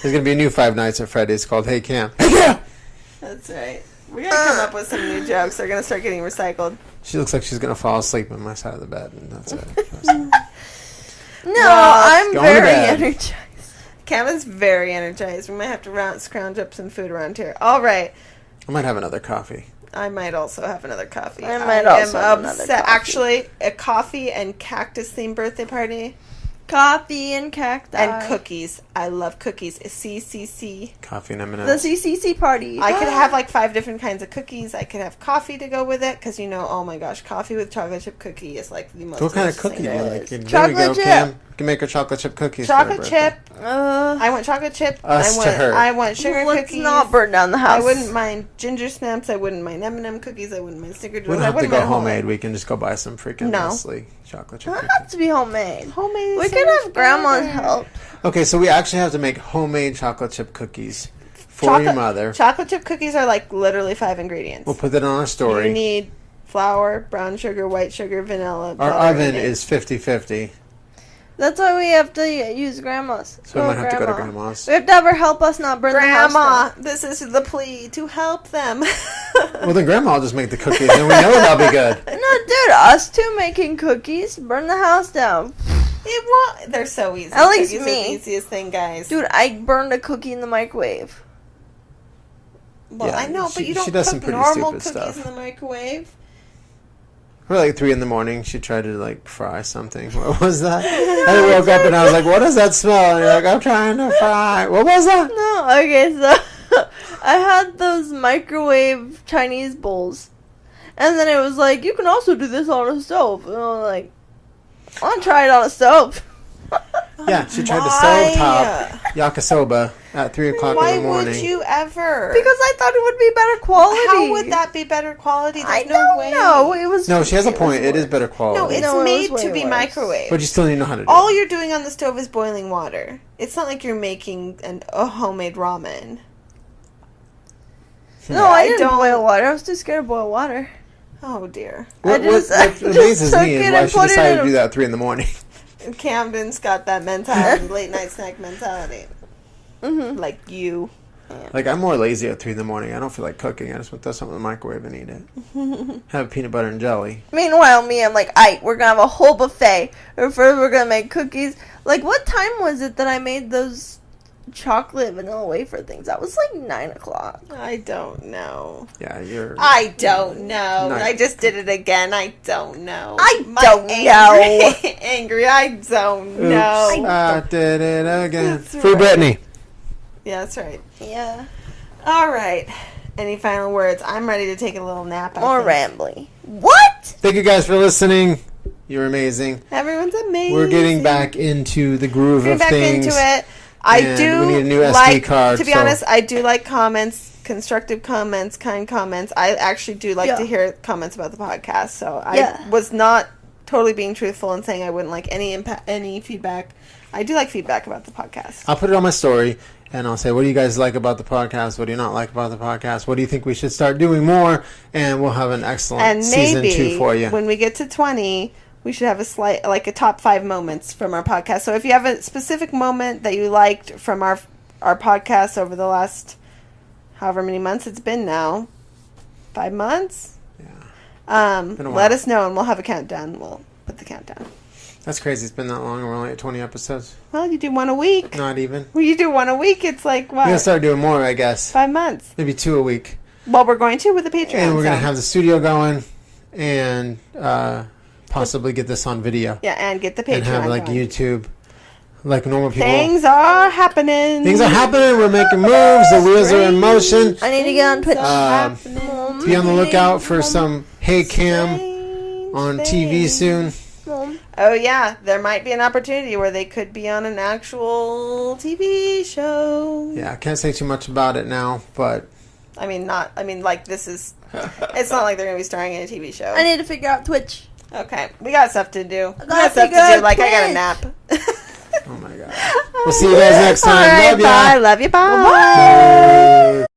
There's going to be a new Five Nights at Freddy's called Hey, Cam. Hey, Cam! That's right. We gotta come up with some new jokes. They're gonna start getting recycled. She looks like she's going to fall asleep on my side of the bed, and that's it. No, Well, I'm going to very bed. energized. Cam is very energized. We might have to scrounge up some food around here. All right. I might have another coffee. I might also have another coffee. I might also have another coffee. Actually, a coffee and cactus themed birthday party. Coffee and cacti. And cookies. I love cookies. CCC. Coffee and The M&M's. CCC party. I could have like 5 different kinds of cookies. I could have coffee to go with it because oh my gosh, coffee with chocolate chip cookie is like the most. What kind of delicious cookie do thing you there like? is. There we Chocolate go, chip. Cam. You can make her chocolate chip cookies. for her Chocolate birthday. chip. I want chocolate chip. Us I to want, her. I want sugar Let's cookies. not burn down the house. I wouldn't mind ginger snaps. I wouldn't mind M&M cookies. I wouldn't mind snickerdoodles. We don't I have to wouldn't go mind homemade. We can just go buy some freaking No. Nestle chocolate chip It cookies. doesn't have to be homemade. Homemade. We is so could much have grandma's better. help. Okay, so we actually have to make homemade chocolate chip cookies for your mother. Chocolate chip cookies are like literally 5 ingredients. We'll put that on our story. You need flour, brown sugar, white sugar, vanilla. Our butter, oven and egg. is 50-50, That's why we have to use grandma's. so we might have to go to grandma's. We have to have her help us not burn the house Grandma, down. this is the plea to help them. Well, then grandma will just make the cookies, and we know they'll be good. No, dude, us two making cookies, burn the house down. It won't. They're so easy. At least Cookies are me. the easiest thing, guys. Dude, I burned a cookie in the microwave. Well, Yeah, I know, but she- you don't she does some cook pretty normal stupid cookies stuff. in the microwave. We're like 3 in the morning. She tried to like fry something. What was that? I woke up and I was like, "What does that smell?" And you're like, "I'm trying to fry." What was that? No, okay, so I had those microwave Chinese bowls. And then it was like, you can also do this on a stove. And I was like, I want to try it on a stove. Yeah, she tried to Why? stovetop yakisoba at 3 o'clock Why in the morning. would you ever? Because I thought it would be better quality. How would that be better quality? There's I no don't way. know. It was. No, she has a it was point. It is worse. better quality. No, it's No, it was made way to be worse. microwave. But you still need to know how to do All it. you're doing on the stove is boiling water. It's not like you're making a homemade ramen. No, I didn't don't- boil water. I was too scared to boil water. Oh dear. What, I just what amazes took me it is and why she put it decided in to a- do that at 3 in the morning. Camden's got that mentality, late night snack mentality. Mm-hmm. Like you. Like, I'm more lazy at 3 in the morning. I don't feel like cooking. I just want to throw something in the microwave and eat it. Have peanut butter and jelly. Meanwhile, I'm like, we're gonna have a whole buffet. Or first we're gonna make cookies. Like, what time was it that I made those chocolate vanilla wafer things? That was like 9 o'clock. I don't know. Yeah, I don't know. I just did it again. I don't know. I don't know. Angry. I don't know. Oops, I did it again. That's Free right. Brittany. Yeah, that's right. Yeah. All right. Any final words? I'm ready to take a little nap. More rambly. What? Thank you guys for listening. You're amazing. Everyone's amazing. We're getting back into the groove of things. Into it. I do. We need a new like, SD card. To be honest, I do like comments, constructive comments, kind comments. I actually do like to hear comments about the podcast. So I was not totally being truthful and saying I wouldn't like any feedback. I do like feedback about the podcast. I'll put it on my story. And I'll say, what do you guys like about the podcast? What do you not like about the podcast? What do you think we should start doing more? And we'll have an excellent season 2 for you. When we get to 20, we should have a top 5 moments from our podcast. So if you have a specific moment that you liked from our podcast over the last however many months it's been now, 5 months? Yeah. Let us know and we'll have a countdown. We'll put the countdown. That's crazy. It's been that long. We're only at 20 episodes. Well, you do one a week. Not even. Well, you do one a week. It's like, what? We're going to start doing more, I guess. 5 months. Maybe 2 a week. Well, we're going to with the Patreon. And we're going to have the studio going and possibly get this on video. Yeah, and get the Patreon and have like going. YouTube, like normal people. Things are happening. We're making moves. The wheels are in motion. I need to get on Twitch. Be on the lookout for some Hey Cam on TV soon. Oh yeah, there might be an opportunity where they could be on an actual TV show. Yeah, I can't say too much about it now, but this is. It's not like they're gonna be starring in a TV show. I need to figure out Twitch. Okay, we got stuff to do. I got stuff to do. Like, I got a nap. Oh my god. We'll see you guys next time. All right, Love ya. bye. Love you. Bye. Bye.